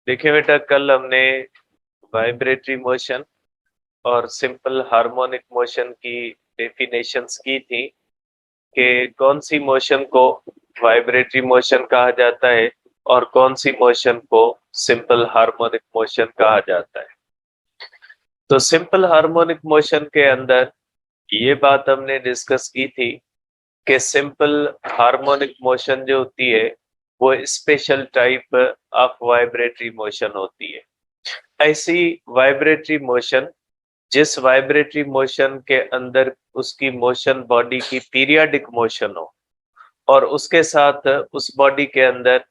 देखिए बेटा, कल हमने वाइब्रेटरी मोशन और सिंपल हार्मोनिक मोशन की डेफिनेशंस की थी कि कौन सी मोशन को वाइब्रेटरी मोशन कहा जाता है और कौन सी मोशन को सिंपल हार्मोनिक मोशन कहा जाता है। तो सिंपल हार्मोनिक मोशन के अंदर ये बात हमने डिस्कस की थी कि सिंपल हार्मोनिक मोशन जो होती है वो special type of vibratory motion होती है। ऐसी वाइब्रेटरी मोशन, जिस वाइब्रेटरी मोशन के अंदर उसकी मोशन बॉडी की पीरियाडिक मोशन हो और उसके साथ उस बॉडी के अंदर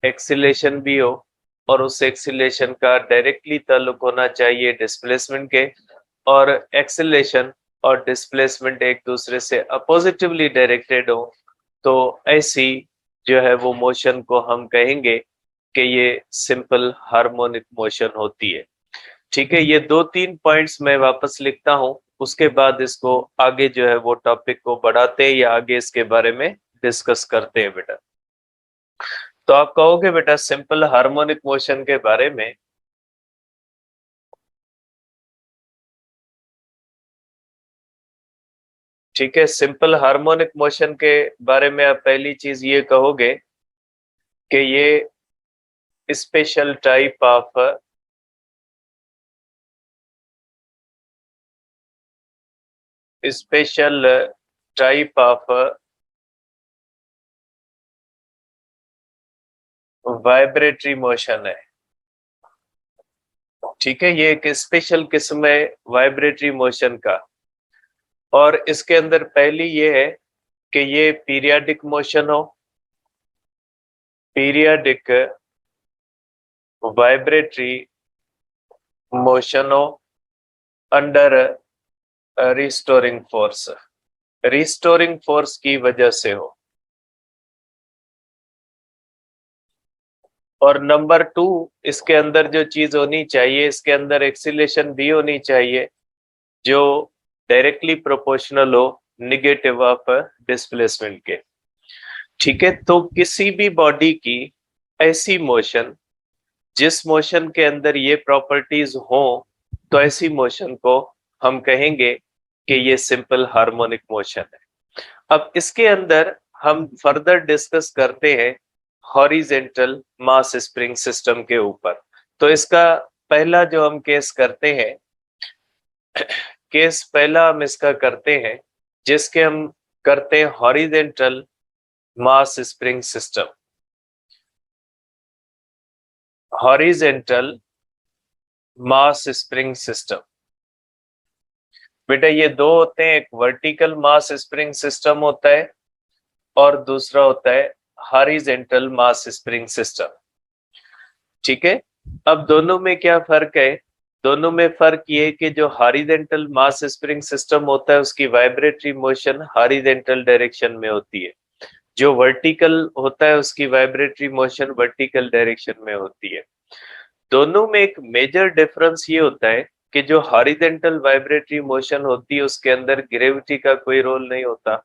एक्सीलेशन भी हो और उस एक्सीलेशन का डायरेक्टली ताल्लुक होना चाहिए डिस्प्लेसमेंट के, और एक्सीलेशन और डिस्प्लेसमेंट एक दूसरे से अपोजिटिवली डायरेक्टेड हो, तो ऐसी जो है वो मोशन को हम कहेंगे कि ये सिंपल हार्मोनिक मोशन होती है। ठीक है, ये दो तीन पॉइंट्स मैं वापस लिखता हूं, उसके बाद इसको आगे जो है वो टॉपिक को बढ़ाते हैं या आगे इसके बारे में डिस्कस करते हैं बेटा। तो आप कहोगे बेटा सिंपल हार्मोनिक मोशन के बारे में। ठीक है, सिंपल हार्मोनिक मोशन के बारे में आप पहली चीज ये कहोगे कि ये special type of special type of vibratory motion है। ठीक है, ये एक स्पेशल किस्म है वाइब्रेटरी मोशन का, और इसके अंदर पहली ये है कि ये पीरियाडिक मोशन हो, पीरियाडिक वाइब्रेटरी मोशन हो under restoring force, restoring force की वजह से हो। और नंबर टू, इसके अंदर जो चीज होनी चाहिए, इसके अंदर एक्सीलेशन भी होनी चाहिए जो डायरेक्टली प्रोपोर्शनल हो निगेटिव ऑफ डिस्प्लेसमेंट के। ठीक है, तो किसी भी बॉडी की ऐसी मोशन जिस मोशन के अंदर ये प्रॉपर्टीज हो, तो ऐसी मोशन को हम कहेंगे कि ये सिंपल हार्मोनिक मोशन है। अब इसके अंदर हम फर्दर डिस्कस करते हैं हॉरिजेंटल मास स्प्रिंग सिस्टम के ऊपर। तो इसका पहला जो हम केस करते हैं, केस पहला हम इसका करते हैं जिसके हम करते हैं horizontal mass spring system. Horizontal mass spring system, बेटा ये दो होते हैं, एक वर्टिकल मास स्प्रिंग सिस्टम होता है और दूसरा होता है हॉरिजेंटल मास स्प्रिंग सिस्टम। ठीक है, अब दोनों में क्या फर्क है? दोनों में फर्क ये है कि जो हॉरिजेंटल मास स्प्रिंग सिस्टम होता है उसकी वाइब्रेटरी मोशन हॉरिजेंटल डायरेक्शन में होती है, जो वर्टिकल होता है उसकी वाइब्रेटरी मोशन वर्टिकल डायरेक्शन में होती है। दोनों में एक मेजर डिफरेंस ये होता है कि जो हॉरिजेंटल वाइब्रेटरी मोशन होती है उसके अंदर ग्रेविटी का कोई रोल नहीं होता,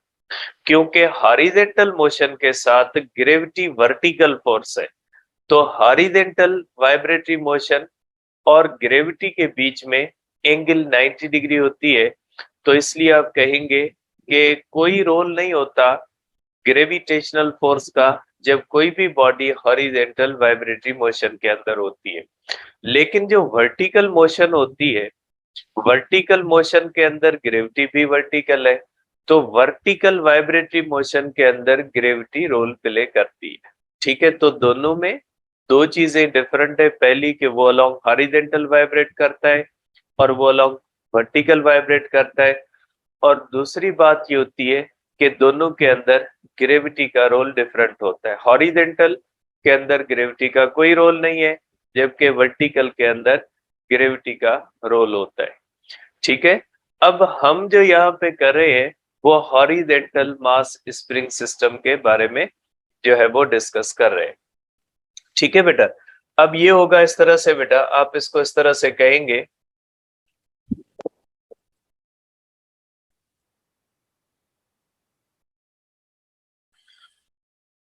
क्योंकि हॉरिजेंटल मोशन के साथ ग्रेविटी वर्टिकल फोर्स है। तो हॉरिजेंटल वाइब्रेटरी मोशन और ग्रेविटी के बीच में एंगल 90 डिग्री होती है, तो इसलिए आप कहेंगे कि कोई रोल नहीं होता ग्रेविटेशनल फोर्स का जब कोई भी बॉडी हॉरिजेंटल वाइब्रेटरी मोशन के अंदर होती है। लेकिन जो वर्टिकल मोशन होती है, वर्टिकल मोशन के अंदर ग्रेविटी भी वर्टिकल है, तो वर्टिकल वाइब्रेटरी मोशन के अंदर ग्रेविटी रोल प्ले करती है। ठीक है, तो दोनों में दो चीजें डिफरेंट है, पहली कि वो अलोंग हॉरिजेंटल वाइब्रेट करता है और वो अलोंग वर्टिकल वाइब्रेट करता है, और दूसरी बात ये होती है कि दोनों के अंदर ग्रेविटी का रोल डिफरेंट होता है। हॉरिजेंटल के अंदर ग्रेविटी का कोई रोल नहीं है, जबकि वर्टिकल के अंदर ग्रेविटी का रोल होता है। ठीक है, अब हम जो यहाँ पे कर रहे हैं वो हॉरिजेंटल मास स्प्रिंग सिस्टम के बारे में जो है वो डिस्कस कर रहे हैं। ठीक है बेटा, अब ये होगा इस तरह से, बेटा आप इसको इस तरह से कहेंगे,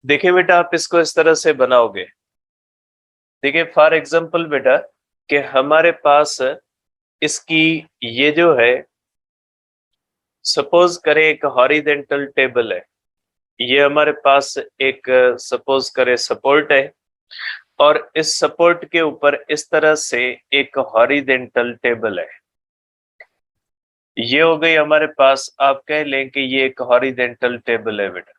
देखिए बेटा आप इसको इस तरह से बनाओगे देखिए फॉर एग्जांपल बेटा कि हमारे पास इसकी ये जो है, सपोज करें एक हॉरिजेंटल टेबल है, ये हमारे पास एक सपोज करें सपोर्ट है, और इस सपोर्ट के ऊपर इस तरह से एक हॉरिजेंटल टेबल है। ये हो गई हमारे पास, आप कह लें कि ये एक हॉरिजेंटल टेबल है बेटा।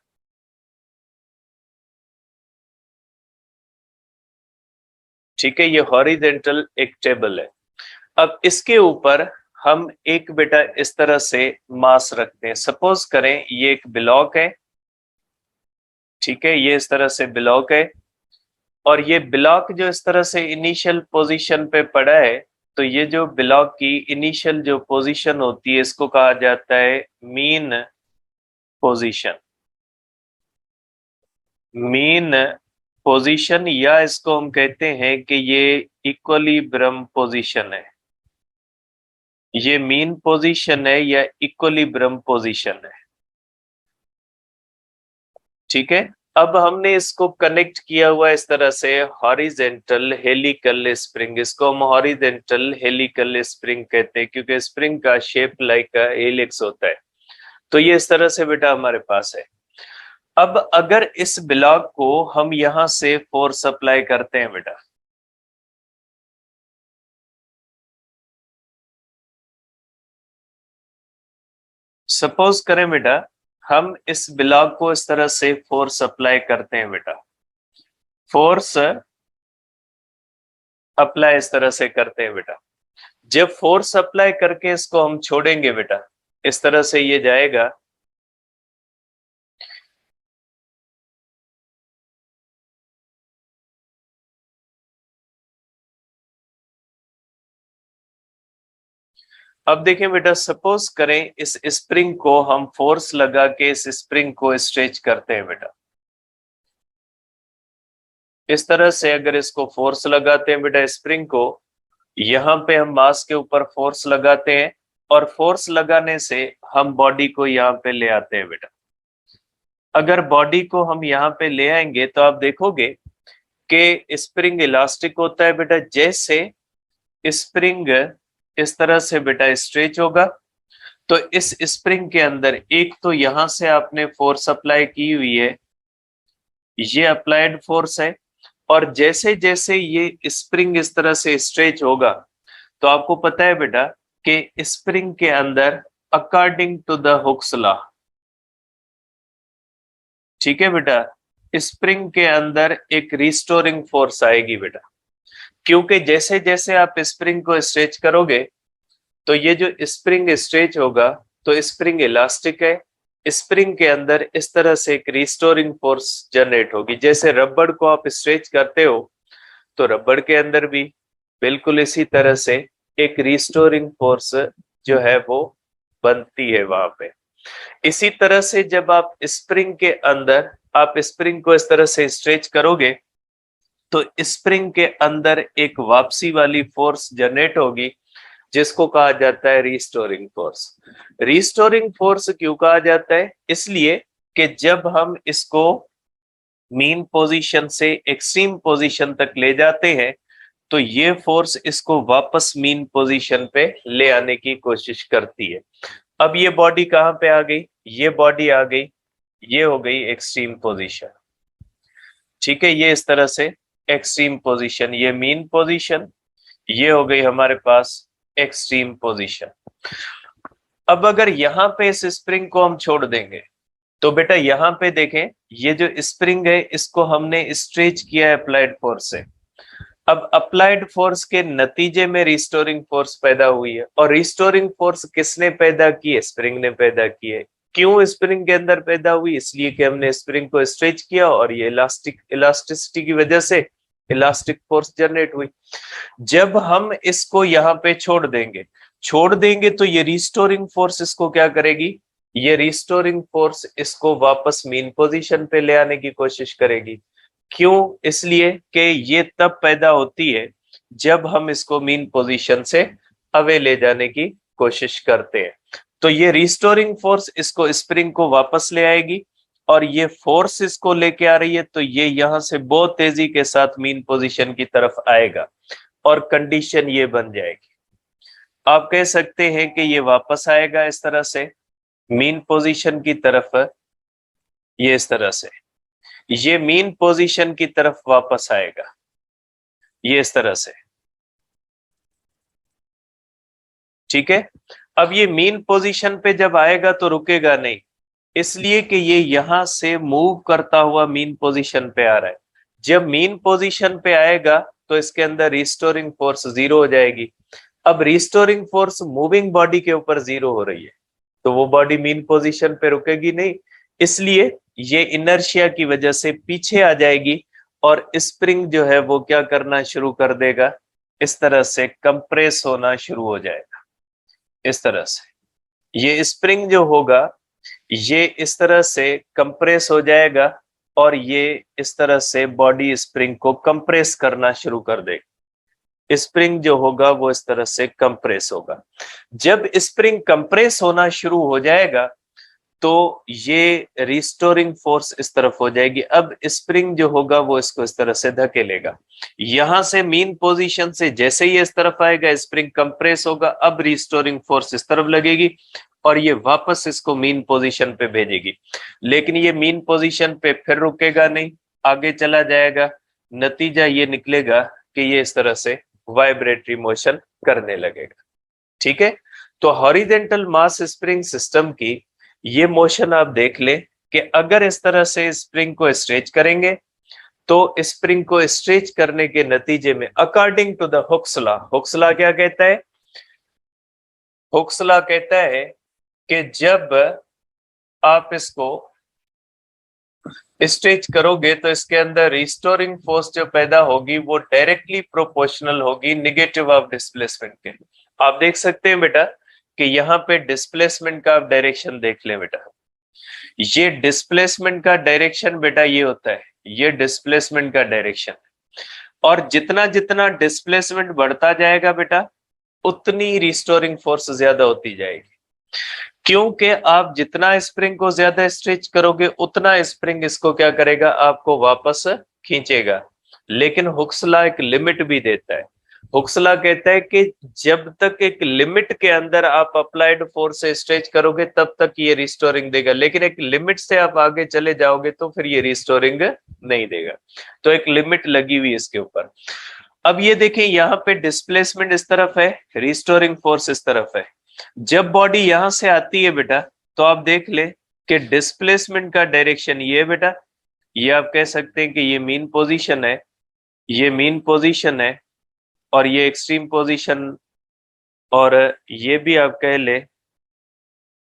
ठीक है, ये हॉरिजेंटल एक टेबल है। अब इसके ऊपर हम एक बेटा इस तरह से मास रखते हैं। सपोज करें ये एक ब्लॉक है, ठीक है, ये इस तरह से ब्लॉक है, और ये ब्लॉक जो इस तरह से इनिशियल पोजीशन पे पड़ा है, तो ये जो ब्लॉक की इनिशियल जो पोजीशन होती है इसको कहा जाता है मीन पोजीशन। मीन पोजीशन, या इसको हम कहते हैं कि ये इक्विलिब्रियम पोजीशन है। ये मीन पोजीशन है या इक्विलिब्रियम पोजीशन है। ठीक है, अब हमने इसको कनेक्ट किया हुआ इस तरह से हॉरिजेंटल हेलिकल स्प्रिंग। इसको हम हॉरिजेंटल हेलिकल स्प्रिंग कहते हैं क्योंकि स्प्रिंग का शेप लाइक हेलिक्स होता है। तो ये इस तरह से बेटा हमारे पास है। अब अगर इस ब्लॉक को हम यहां से फोर्स अप्लाई करते हैं बेटा, सपोज करें बेटा हम इस ब्लॉक को इस तरह से फोर्स अप्लाई करते हैं बेटा, फोर्स अप्लाई इस तरह से करते हैं बेटा। जब फोर्स अप्लाई करके इसको हम छोड़ेंगे बेटा, इस तरह से ये जाएगा, अब देखें बेटा, सपोज करें इस स्प्रिंग को हम फोर्स लगा के इस स्प्रिंग को स्ट्रेच करते हैं बेटा। इस तरह से अगर इसको फोर्स लगाते हैं बेटा स्प्रिंग को, यहां पे हम मास के ऊपर फोर्स लगाते हैं, और फोर्स लगाने से हम बॉडी को यहाँ पे ले आते हैं बेटा। अगर बॉडी को हम यहाँ पे ले आएंगे तो आप देखोगे कि स्प्रिंग इलास्टिक होता है बेटा। जैसे स्प्रिंग इस तरह से बेटा स्ट्रेच होगा, तो इस स्प्रिंग के अंदर एक तो यहां से आपने फोर्स अप्लाई की हुई है, ये अप्लाइड फोर्स है, और जैसे जैसे ये स्प्रिंग इस तरह से स्ट्रेच होगा, तो आपको पता है बेटा कि स्प्रिंग के अंदर according to the Hooke's law, ठीक है बेटा, स्प्रिंग के अंदर एक रिस्टोरिंग फोर्स आएगी बेटा। क्योंकि जैसे जैसे आप स्प्रिंग को स्ट्रेच करोगे, तो ये जो स्प्रिंग स्ट्रेच होगा, तो स्प्रिंग इलास्टिक है, स्प्रिंग के अंदर इस तरह से एक रिस्टोरिंग फोर्स जनरेट होगी। जैसे रबड़ को आप स्ट्रेच करते हो, तो रबड़ के अंदर भी बिल्कुल इसी तरह से एक रिस्टोरिंग फोर्स जो है वो बनती है वहां पे। इसी तरह से जब आप स्प्रिंग के अंदर आप स्प्रिंग को इस तरह से स्ट्रेच करोगे, तो स्प्रिंग के अंदर एक वापसी वाली फोर्स जनरेट होगी, जिसको कहा जाता है रिस्टोरिंग फोर्स। रिस्टोरिंग फोर्स क्यों कहा जाता है? इसलिए कि जब हम इसको मीन पोजीशन से एक्सट्रीम पोजीशन तक ले जाते हैं, तो ये फोर्स इसको वापस मीन पोजीशन पे ले आने की कोशिश करती है। अब ये बॉडी कहां पे आ गई? ये बॉडी आ गई, ये हो गई एक्सट्रीम पोजीशन। ठीक है, ये इस तरह से एक्सट्रीम पोजीशन, ये मीन पोजीशन, ये हो गई हमारे पास एक्सट्रीम पोजीशन। अब अगर यहां पे इस स्प्रिंग को हम छोड़ देंगे, तो बेटा यहां पे देखें, ये जो स्प्रिंग है इसको हमने स्ट्रेच किया है अप्लाइड फोर्स से। अब अप्लाइड फोर्स के नतीजे में रिस्टोरिंग फोर्स पैदा हुई है, और रिस्टोरिंग फोर्स किसने पैदा की है? स्प्रिंग ने पैदा की है। क्यों स्प्रिंग के अंदर पैदा हुई? इसलिए कि हमने स्प्रिंग को स्ट्रेच किया, और ये इलास्टिसिटी की वजह से इलास्टिक फोर्स जनरेट हुई। जब हम इसको यहाँ पे छोड़ देंगे तो ये रिस्टोरिंग फोर्स इसको क्या करेगी? ये रिस्टोरिंग फोर्स इसको वापस मीन पोजीशन पे ले आने की कोशिश करेगी। क्यों? इसलिए कि ये तब पैदा होती है जब हम इसको मीन पोजीशन से अवे ले जाने की कोशिश करते हैं। तो ये रिस्टोरिंग फोर्स इसको स्प्रिंग को वापस ले आएगी, और ये फोर्स इसको लेके आ रही है, तो ये यहां से बहुत तेजी के साथ मीन पोजीशन की तरफ आएगा और कंडीशन ये बन जाएगी। आप कह सकते हैं कि ये वापस आएगा इस तरह से मीन पोजीशन की तरफ, ये इस तरह से ये मीन पोजीशन की तरफ वापस आएगा, ये इस तरह से। ठीक है, अब ये मीन पोजीशन पे जब आएगा तो रुकेगा नहीं, इसलिए कि ये यहां से मूव करता हुआ मीन पोजीशन पे आ रहा है। जब मीन पोजीशन पे आएगा तो इसके अंदर रिस्टोरिंग फोर्स जीरो हो जाएगी। अब रिस्टोरिंग फोर्स मूविंग बॉडी के ऊपर जीरो हो रही है, तो वो बॉडी मीन पोजीशन पे रुकेगी नहीं, इसलिए ये इनर्शिया की वजह से पीछे आ जाएगी और स्प्रिंग जो है वो क्या करना शुरू कर देगा, इस तरह से कंप्रेस होना शुरू हो जाएगा। इस तरह से ये स्प्रिंग जो होगा ये इस तरह से कंप्रेस हो जाएगा और ये इस तरह से बॉडी स्प्रिंग को कंप्रेस करना शुरू कर देगा। स्प्रिंग जो होगा वो इस तरह से कंप्रेस होगा। जब स्प्रिंग कंप्रेस होना शुरू हो जाएगा तो ये रिस्टोरिंग फोर्स इस तरफ हो जाएगी। अब स्प्रिंग जो होगा वो इसको इस तरह से धकेलेगा, यहां से मीन पोजीशन से जैसे ही इस तरफ आएगा स्प्रिंग कंप्रेस होगा, अब रिस्टोरिंग फोर्स इस तरफ लगेगी और ये वापस इसको मीन पोजीशन पे भेजेगी। लेकिन ये मीन पोजीशन पे फिर रुकेगा नहीं, आगे चला जाएगा। नतीजा ये निकलेगा कि ये इस तरह से वाइब्रेटरी मोशन करने लगेगा। ठीक है, तो हॉरिजेंटल मास स्प्रिंग सिस्टम की ये मोशन आप देख ले कि अगर इस तरह से स्प्रिंग को स्ट्रेच करेंगे तो स्प्रिंग को स्ट्रेच करने के नतीजे में according to the Hooke's law, Hooke's law क्या कहता है, हुक्स लॉ कहता है कि जब आप इसको स्ट्रेच करोगे तो इसके अंदर रिस्टोरिंग फोर्स जो पैदा होगी वो डायरेक्टली प्रोपोर्शनल होगी निगेटिव ऑफ डिस्प्लेसमेंट के। आप देख सकते हैं बेटा कि यहाँ पे डिस्प्लेसमेंट का आप डायरेक्शन देख लें बेटा, ये डिस्प्लेसमेंट का डायरेक्शन बेटा ये होता है, ये डिस्प्लेसमेंट का डायरेक्शन। और जितना जितना डिस्प्लेसमेंट बढ़ता जाएगा बेटा उतनी रिस्टोरिंग फोर्स ज्यादा होती जाएगी, क्योंकि आप जितना स्प्रिंग को ज्यादा स्ट्रेच करोगे उतना स्प्रिंग इसको क्या करेगा, आपको वापस खींचेगा। लेकिन हुक्स लॉ एक लिमिट भी देता है। हुक्स लॉ कहता है कि जब तक एक लिमिट के अंदर आप अप्लाइड फोर्स से स्ट्रेच करोगे तब तक ये रिस्टोरिंग देगा, लेकिन एक लिमिट से आप आगे चले जाओगे तो फिर ये रिस्टोरिंग नहीं देगा। तो एक लिमिट लगी हुई इसके ऊपर। अब ये देखें यहाँ पे डिस्प्लेसमेंट इस तरफ है, रिस्टोरिंग फोर्स इस तरफ है। जब बॉडी यहां से आती है बेटा तो आप देख ले कि डिस्प्लेसमेंट का डायरेक्शन ये है बेटा, ये आप कह सकते हैं कि ये मीन पोजीशन है, ये मीन पोजीशन है और ये एक्सट्रीम पोजीशन, और ये भी आप कह ले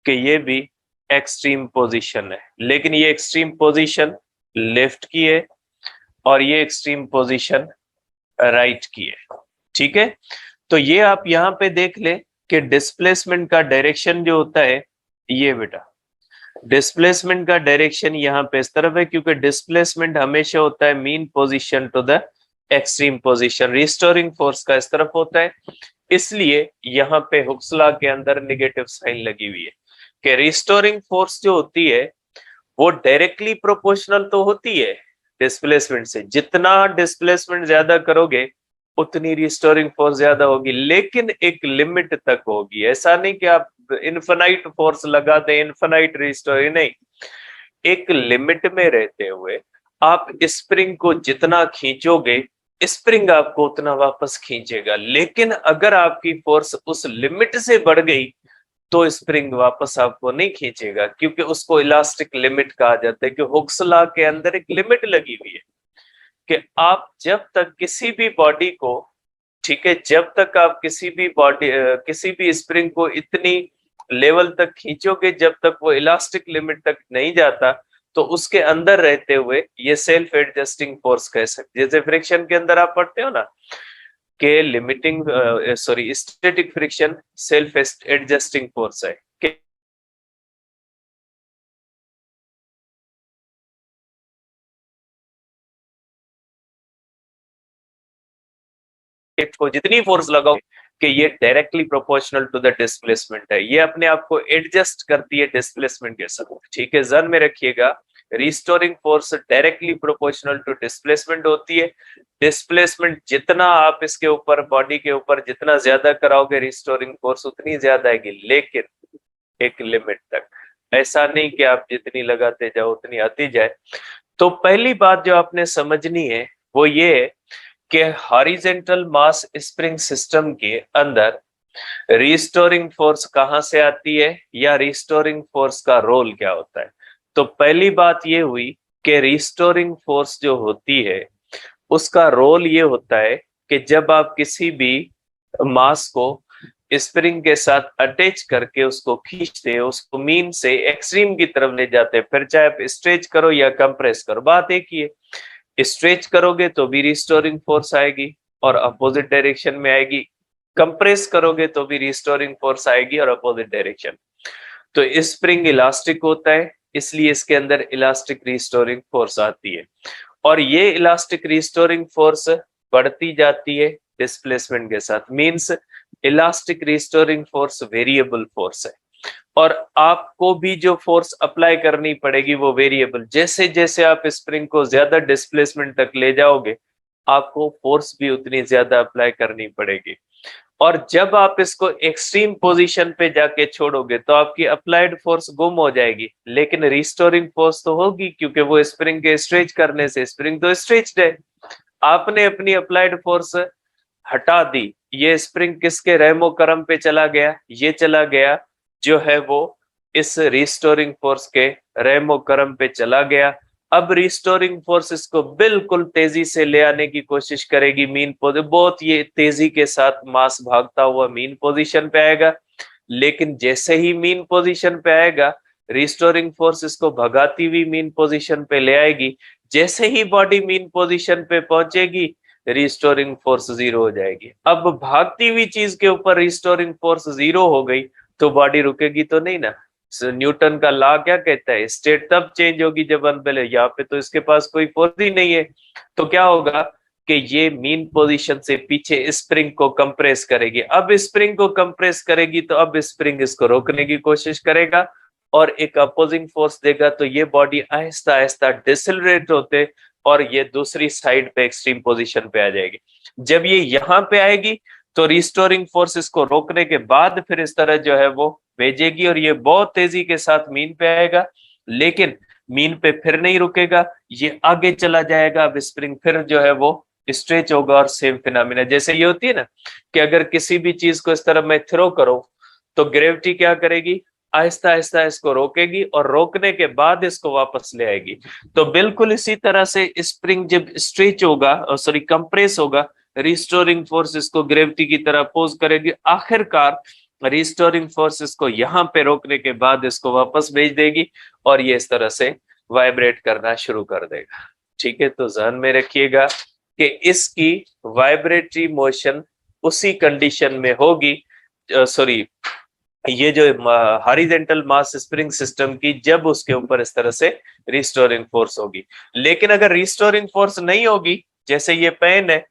कि ये भी एक्सट्रीम पोजीशन है। लेकिन ये एक्सट्रीम पोजीशन लेफ्ट की है और ये एक्सट्रीम पोजीशन राइट की है। ठीक है, तो ये आप यहां पे देख ले कि डिस्प्लेसमेंट का डायरेक्शन जो होता है ये बेटा, डिस्प्लेसमेंट का डायरेक्शन यहाँ पे इस तरफ है, क्योंकि डिस्प्लेसमेंट हमेशा होता है mean position to the extreme position, restoring force का इस तरफ होता है। इसलिए यहाँ पे हुक्स लॉ के अंदर नेगेटिव साइन लगी हुई है कि रिस्टोरिंग फोर्स जो होती है वो डायरेक्टली प्रोपोर्शनल तो होती है डिस्प्लेसमेंट से, जितना डिस्प्लेसमेंट ज्यादा करोगे उतनी रिस्टोरिंग फोर्स ज्यादा होगी, लेकिन एक लिमिट तक होगी। ऐसा नहीं कि आप इनफिनाइट फोर्स लगा दें, इनफिनाइट रिस्टोरिंग नहीं, एक लिमिट में रहते हुए आप स्प्रिंग को जितना खींचोगे स्प्रिंग आपको उतना वापस खींचेगा। लेकिन अगर आपकी फोर्स उस लिमिट से बढ़ गई तो स्प्रिंग वापस आपको नहीं खींचेगा, क्योंकि उसको इलास्टिक लिमिट कहा जाता है। कि हुक्स लॉ के अंदर एक लिमिट लगी हुई है कि आप जब तक किसी भी बॉडी को, ठीक है, जब तक आप किसी भी बॉडी किसी भी स्प्रिंग को इतनी लेवल तक खींचोगे जब तक वो इलास्टिक लिमिट तक नहीं जाता, तो उसके अंदर रहते हुए ये सेल्फ एडजस्टिंग फोर्स कह सकते। जैसे फ्रिक्शन के अंदर आप पढ़ते हो ना कि limiting sorry static friction self adjusting force है कि को जितनी फोर्स लगाओ कि ये directly proportional to the displacement है, ये अपने आप को एडजस्ट करती है डिस्प्लेसमेंट के साथ। ठीक है, जहन में रखिएगा restoring force directly proportional to displacement होती है। डिस्प्लेसमेंट जितना आप इसके ऊपर बॉडी के ऊपर जितना ज्यादा कराओगे रिस्टोरिंग फोर्स उतनी ज्यादा आएगी, लेकिन एक लिमिट तक। ऐसा नहीं कि आप जितनी लगाते जाओ उतनी आती जाए। तो पहली बात जो आपने समझनी है वो ये है कि हॉरिजॉन्टल मास स्प्रिंग सिस्टम के अंदर रिस्टोरिंग फोर्स कहां से आती है या रिस्टोरिंग फोर्स का रोल क्या होता है। तो पहली बात ये हुई कि रिस्टोरिंग फोर्स जो होती है उसका रोल ये होता है कि जब आप किसी भी मास को स्प्रिंग के साथ अटैच करके उसको खींचते हो, उसको मीन से एक्सट्रीम की तरफ ले जाते हैं, फिर चाहे आप स्ट्रेच करो या कंप्रेस करो, बात एक ही है। स्ट्रेच करोगे तो भी रिस्टोरिंग फोर्स आएगी और अपोजिट डायरेक्शन में आएगी, कंप्रेस करोगे तो भी रिस्टोरिंग फोर्स आएगी और अपोजिट डायरेक्शन। तो स्प्रिंग इलास्टिक होता है, इसलिए इसके अंदर इलास्टिक रिस्टोरिंग फोर्स आती है और ये इलास्टिक रिस्टोरिंग फोर्स बढ़ती जाती है डिस्प्लेसमेंट के साथ। Means elastic restoring force variable force है और आपको भी जो फोर्स अप्लाई करनी पड़ेगी वो वेरिएबल। जैसे जैसे आप स्प्रिंग को ज्यादा डिस्प्लेसमेंट तक ले जाओगे आपको फोर्स भी उतनी ज्यादा अप्लाई करनी पड़ेगी और जब आप इसको एक्सट्रीम पोजीशन पे जाके छोड़ोगे तो आपकी अप्लाइड फोर्स गुम हो जाएगी, लेकिन रिस्टोरिंग फोर्स तो होगी क्योंकि वो स्प्रिंग के स्ट्रेच करने से, स्प्रिंग तो स्ट्रेच्ड है, आपने अपनी अप्लाइड फोर्स हटा दी, ये स्प्रिंग किसके रेमो करम पे चला गया, ये चला गया जो है वो इस रिस्टोरिंग फोर्स के रेमो करम पे चला गया। अब रिस्टोरिंग फोर्स इसको बिल्कुल तेजी से ले आने की कोशिश करेगी मीन पोजीशन, बहुत ये तेजी के साथ मास भागता हुआ मीन पोजीशन पे आएगा, लेकिन जैसे ही मीन पोजीशन पे आएगा रिस्टोरिंग फोर्स इसको भगाती हुई मीन पोजीशन पे ले आएगी। जैसे ही बॉडी मीन पोजीशन पे पहुंचेगी रिस्टोरिंग फोर्स जीरो हो जाएगी। अब भागती हुई चीज के ऊपर रिस्टोरिंग फोर्स जीरो हो गई तो बॉडी रुकेगी तो नहीं ना। न्यूटन का लॉ क्या कहता है, स्टेट तब चेंज होगी जब अनबैलेंस, यहाँ पे तो इसके पास कोई फोर्स ही नहीं है, तो क्या होगा कि ये मीन पोजीशन से पीछे स्प्रिंग को कंप्रेस करेगी। अब स्प्रिंग को कंप्रेस करेगी तो अब स्प्रिंग इसको रोकने की कोशिश करेगा और एक अपोजिंग फोर्स देगा, तो ये बॉडी आहिस्ता आहिस्ता डिसलरेट होते और ये दूसरी साइड पे एक्सट्रीम पोजीशन पे आ जाएगी। जब ये यहाँ पे आएगी तो रिस्टोरिंग फोर्स इसको रोकने के बाद फिर इस तरह जो है वो भेजेगी और ये बहुत तेजी के साथ मीन पे आएगा, लेकिन मीन पे फिर नहीं रुकेगा, ये आगे चला जाएगा। अब स्प्रिंग फिर जो है वो स्ट्रेच होगा और सेम फिनोमिना जैसे ये होती है ना कि अगर किसी भी चीज को इस तरह मैं थ्रो करूं तो ग्रेविटी क्या करेगी, आहिस्ता आहिस्ता इसको रोकेगी और रोकने के बाद इसको वापस ले आएगी। तो बिल्कुल इसी तरह से स्प्रिंग जब स्ट्रेच होगा और सॉरी कंप्रेस होगा, रिस्टोरिंग फोर्स इसको ग्रेविटी की तरह अपोज करेगी, आखिरकार रिस्टोरिंग फोर्स इसको यहाँ पे रोकने के बाद इसको वापस भेज देगी और ये इस तरह से वाइब्रेट करना शुरू कर देगा। ठीक है, तो ध्यान में रखिएगा कि इसकी वाइब्रेटरी मोशन उसी कंडीशन में होगी, सॉरी ये जो हॉरिजॉन्टल मास स्प्रिंग सिस्टम की, जब उसके ऊपर इस तरह से रिस्टोरिंग फोर्स होगी। लेकिन अगर रिस्टोरिंग फोर्स नहीं होगी, जैसे ये पेन है,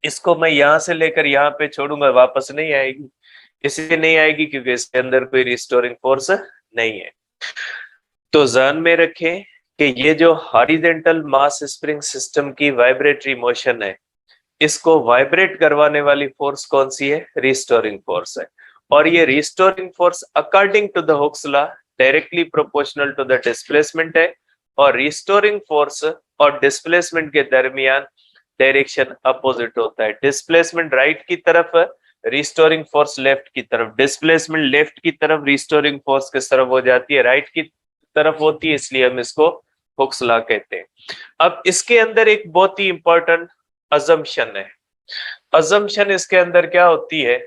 इसको मैं यहां से लेकर यहाँ पे छोड़ूंगा वापस नहीं आएगी, इसलिए नहीं आएगी क्योंकि इसके अंदर कोई रिस्टोरिंग फोर्स नहीं है। तो ध्यान में रखें कि ये जो हॉरिजॉन्टल मास स्प्रिंग सिस्टम की वाइब्रेटरी मोशन है, इसको वाइब्रेट करवाने वाली फोर्स कौन सी है, रिस्टोरिंग फोर्स है। और ये restoring force according to the Hooke's law directly proportional to the displacement है और रिस्टोरिंग फोर्स और डिस्प्लेसमेंट के दरमियान डायरेक्शन अपोजिट होता है। डिस्प्लेसमेंट राइट की तरफ, रिस्टोरिंग फोर्स लेफ्ट की तरफ। डिस्प्लेसमेंट लेफ्ट की तरफ, रिस्टोरिंग फोर्स किस तरफ हो जाती है, राइट की तरफ होती है, इसलिए हम इसको हुक्स लॉ कहते हैं। अब इसके अंदर एक बहुत ही इंपॉर्टेंट अजम्पशन है। अजम्पशन इसके अंदर क्या होती है,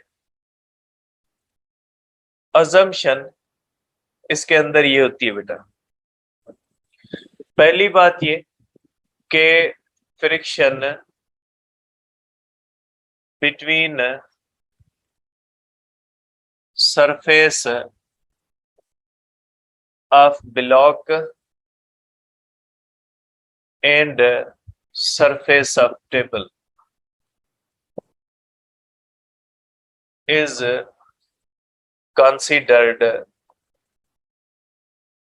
अजम्पशन इसके अंदर ये होती है बेटा, पहली बात ये कि friction between surface of block and surface of table is considered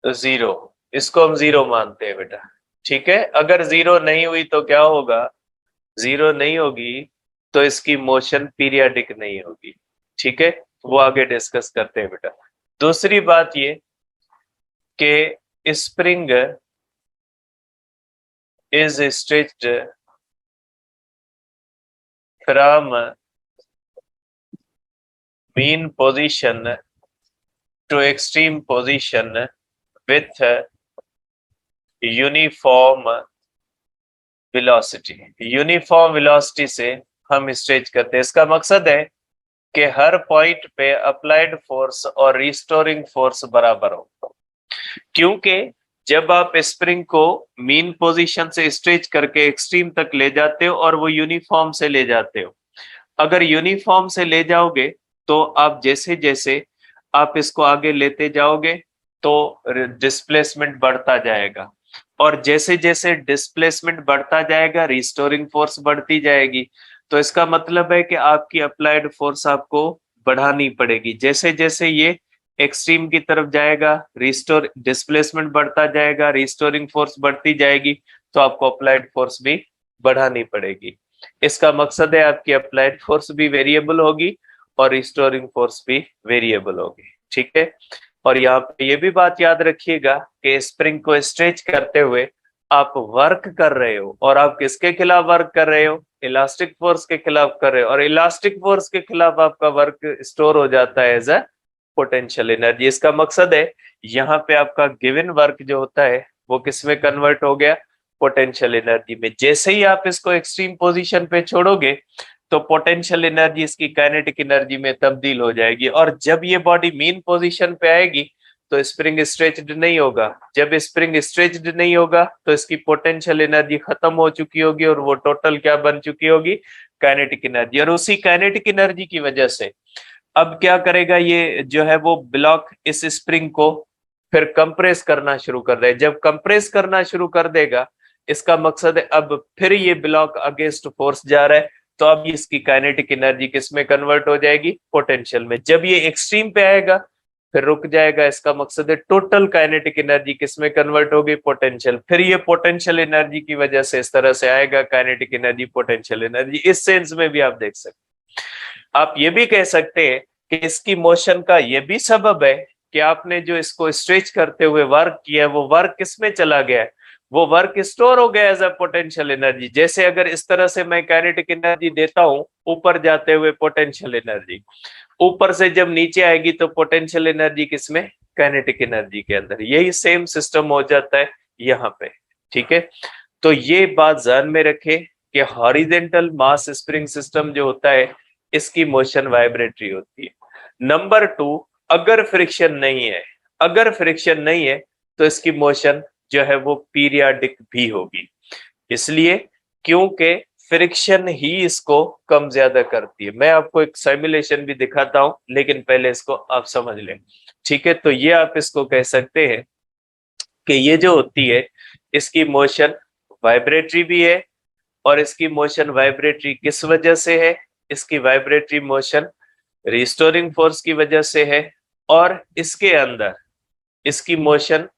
zero. इसको हम जीरो मानते हैं बेटा। ठीक है, अगर जीरो नहीं हुई तो क्या होगा, जीरो नहीं होगी तो इसकी मोशन पीरियाडिक नहीं होगी। ठीक है, वो आगे डिस्कस करते हैं बेटा। दूसरी बात ये कि spring is stretched from mean position to extreme position with uniform velocity. Uniform velocity से हम स्ट्रेच करते हैं। इसका मकसद है कि हर पॉइंट पे अप्लाइड फोर्स और रिस्टोरिंग फोर्स बराबर हो, क्योंकि जब आप स्प्रिंग को मीन पोजीशन से स्ट्रेच करके एक्सट्रीम तक ले जाते हो और वो यूनिफॉर्म से ले जाते हो, अगर यूनिफॉर्म से ले जाओगे तो आप जैसे जैसे आप इसको आगे लेते जाओगे तो डिस्प्लेसमेंट बढ़ता जाएगा, और जैसे जैसे डिस्प्लेसमेंट बढ़ता जाएगा रिस्टोरिंग फोर्स बढ़ती जाएगी। तो इसका मतलब है कि आपकी अप्लाइड फोर्स आपको बढ़ानी पड़ेगी। जैसे जैसे ये एक्सट्रीम की तरफ जाएगा, रिस्टोर डिस्प्लेसमेंट बढ़ता जाएगा, रिस्टोरिंग फोर्स बढ़ती जाएगी, तो आपको अप्लाइड फोर्स भी बढ़ानी पड़ेगी। इसका मकसद है आपकी अप्लाइड फोर्स भी वेरिएबल होगी और रिस्टोरिंग फोर्स भी वेरिएबल होगी। ठीक है, और यहाँ पे ये भी बात याद रखिएगा कि स्प्रिंग को स्ट्रेच करते हुए आप वर्क कर रहे हो, और आप किसके खिलाफ वर्क कर रहे हो, इलास्टिक फोर्स के खिलाफ कर रहे हो, और इलास्टिक फोर्स के खिलाफ आपका वर्क स्टोर हो जाता है एज अ पोटेंशियल एनर्जी। इसका मकसद है यहाँ पे आपका गिवन वर्क जो होता है वो किस में कन्वर्ट हो गया, पोटेंशियल एनर्जी में। जैसे ही आप इसको एक्सट्रीम पोजीशन पे छोड़ोगे तो पोटेंशियल एनर्जी इसकी काइनेटिक एनर्जी में तब्दील हो जाएगी, और जब ये बॉडी मीन पोजीशन पे आएगी तो स्प्रिंग स्ट्रेच्ड नहीं होगा। जब स्प्रिंग स्ट्रेच्ड नहीं होगा तो इसकी पोटेंशियल एनर्जी खत्म हो चुकी होगी और वो टोटल क्या बन चुकी होगी, काइनेटिक एनर्जी। और उसी काइनेटिक एनर्जी की वजह से अब क्या करेगा ये जो है वो ब्लॉक इस स्प्रिंग को फिर कंप्रेस करना शुरू कर देगा। जब कंप्रेस करना शुरू कर देगा, इसका मकसद है अब फिर ये ब्लॉक अगेंस्ट फोर्स जा रहा है, तो अब इसकी काइनेटिक एनर्जी किस में कन्वर्ट हो जाएगी, पोटेंशियल में। जब ये एक्सट्रीम पे आएगा फिर रुक जाएगा, इसका मकसद है टोटल काइनेटिक एनर्जी किस में कन्वर्ट होगी, पोटेंशियल। फिर ये पोटेंशियल एनर्जी की वजह से इस तरह से आएगा काइनेटिक एनर्जी पोटेंशियल एनर्जी। इस सेंस में भी आप देख सकते, आप ये भी कह सकते हैं कि इसकी मोशन का ये भी सबब है कि आपने जो इसको स्ट्रेच करते हुए वर्क किया है वो वर्क किस में चला गया है, वो वर्क स्टोर हो गया एज अ पोटेंशियल एनर्जी। जैसे अगर इस तरह से मैं काइनेटिक एनर्जी देता हूं ऊपर जाते हुए पोटेंशियल एनर्जी, ऊपर से जब नीचे आएगी तो पोटेंशियल एनर्जी किसमें, काइनेटिक एनर्जी के अंदर। यही सेम सिस्टम हो जाता है यहाँ पे। ठीक है, तो ये बात ध्यान में रखे कि हॉरिजेंटल मास स्प्रिंग सिस्टम जो होता है इसकी मोशन वाइब्रेटरी होती है। नंबर 2, अगर फ्रिक्शन नहीं है, अगर फ्रिक्शन नहीं है तो इसकी मोशन जो है वो पीरियाडिक भी होगी। इसलिए क्योंकि फ्रिक्शन ही इसको कम ज्यादा करती है। मैं आपको एक सिमुलेशन भी दिखाता हूं, लेकिन पहले इसको आप समझ लें। ठीक है, तो ये आप इसको कह सकते हैं कि ये जो होती है इसकी मोशन वाइब्रेटरी भी है, और इसकी मोशन वाइब्रेटरी किस वजह से है, इसकी वाइब्रेटरी मोशन रिस्टोरिंग फोर्स की वजह से है, और इसके अंदर इसकी मोशन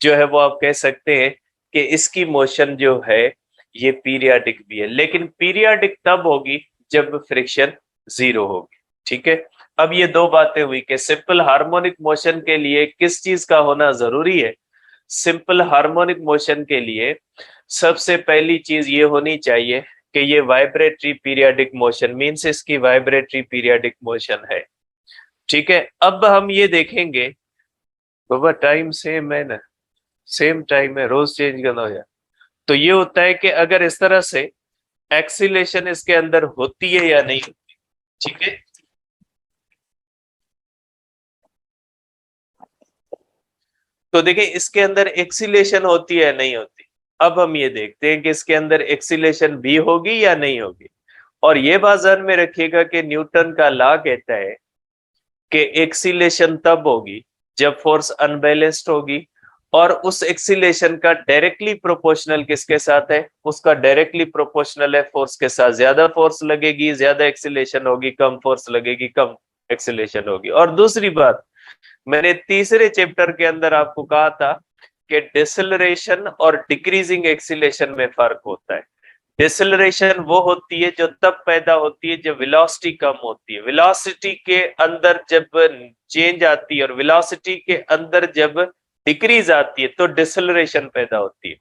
जो है वो आप कह सकते हैं कि इसकी मोशन जो है ये पीरियाडिक भी है, लेकिन पीरियाडिक तब होगी जब फ्रिक्शन जीरो होगी। ठीक है, अब ये दो बातें हुई कि सिंपल हार्मोनिक मोशन के लिए किस चीज का होना जरूरी है। सिंपल हार्मोनिक मोशन के लिए सबसे पहली चीज ये होनी चाहिए कि ये वाइब्रेटरी पीरियाडिक मोशन मींस इसकी वाइब्रेटरी पीरियाडिक मोशन है। ठीक है, अब हम ये देखेंगे, बाबा टाइम सेम है ना, सेम टाइम है, रोज चेंज करना हो जाए। तो ये होता है कि अगर इस तरह से एक्सीलेशन इसके अंदर होती है या नहीं होती। ठीक है, तो देखिए इसके अंदर एक्सीलेशन होती है या नहीं होती। अब हम ये देखते हैं कि इसके अंदर एक्सीलेशन भी होगी या नहीं होगी। और ये बात ध्यान में रखिएगा कि न्यूटन का लॉ कहता है कि एक्सीलेशन तब होगी जब फोर्स अनबैलेंस्ड होगी, और उस एक्सीलेशन का डायरेक्टली प्रोपोर्शनल किसके साथ है, उसका डायरेक्टली प्रोपोर्शनल है फोर्स के साथ। ज्यादा फोर्स लगेगी ज्यादा एक्सीलेशन होगी, कम फोर्स लगेगी कम एक्सीलेशन होगी। और दूसरी बात, मैंने तीसरे चैप्टर के अंदर आपको कहा था कि डिसेलरेशन और डिक्रीजिंग एक्सीलेशन में फर्क होता है। डिसेलरेशन वो होती है जो तब पैदा होती है जब वेलोसिटी कम होती है, वेलोसिटी के अंदर जब चेंज आती है और वेलोसिटी के अंदर जब डिक्रीज आती है तो डिसेलरेशन पैदा होती है।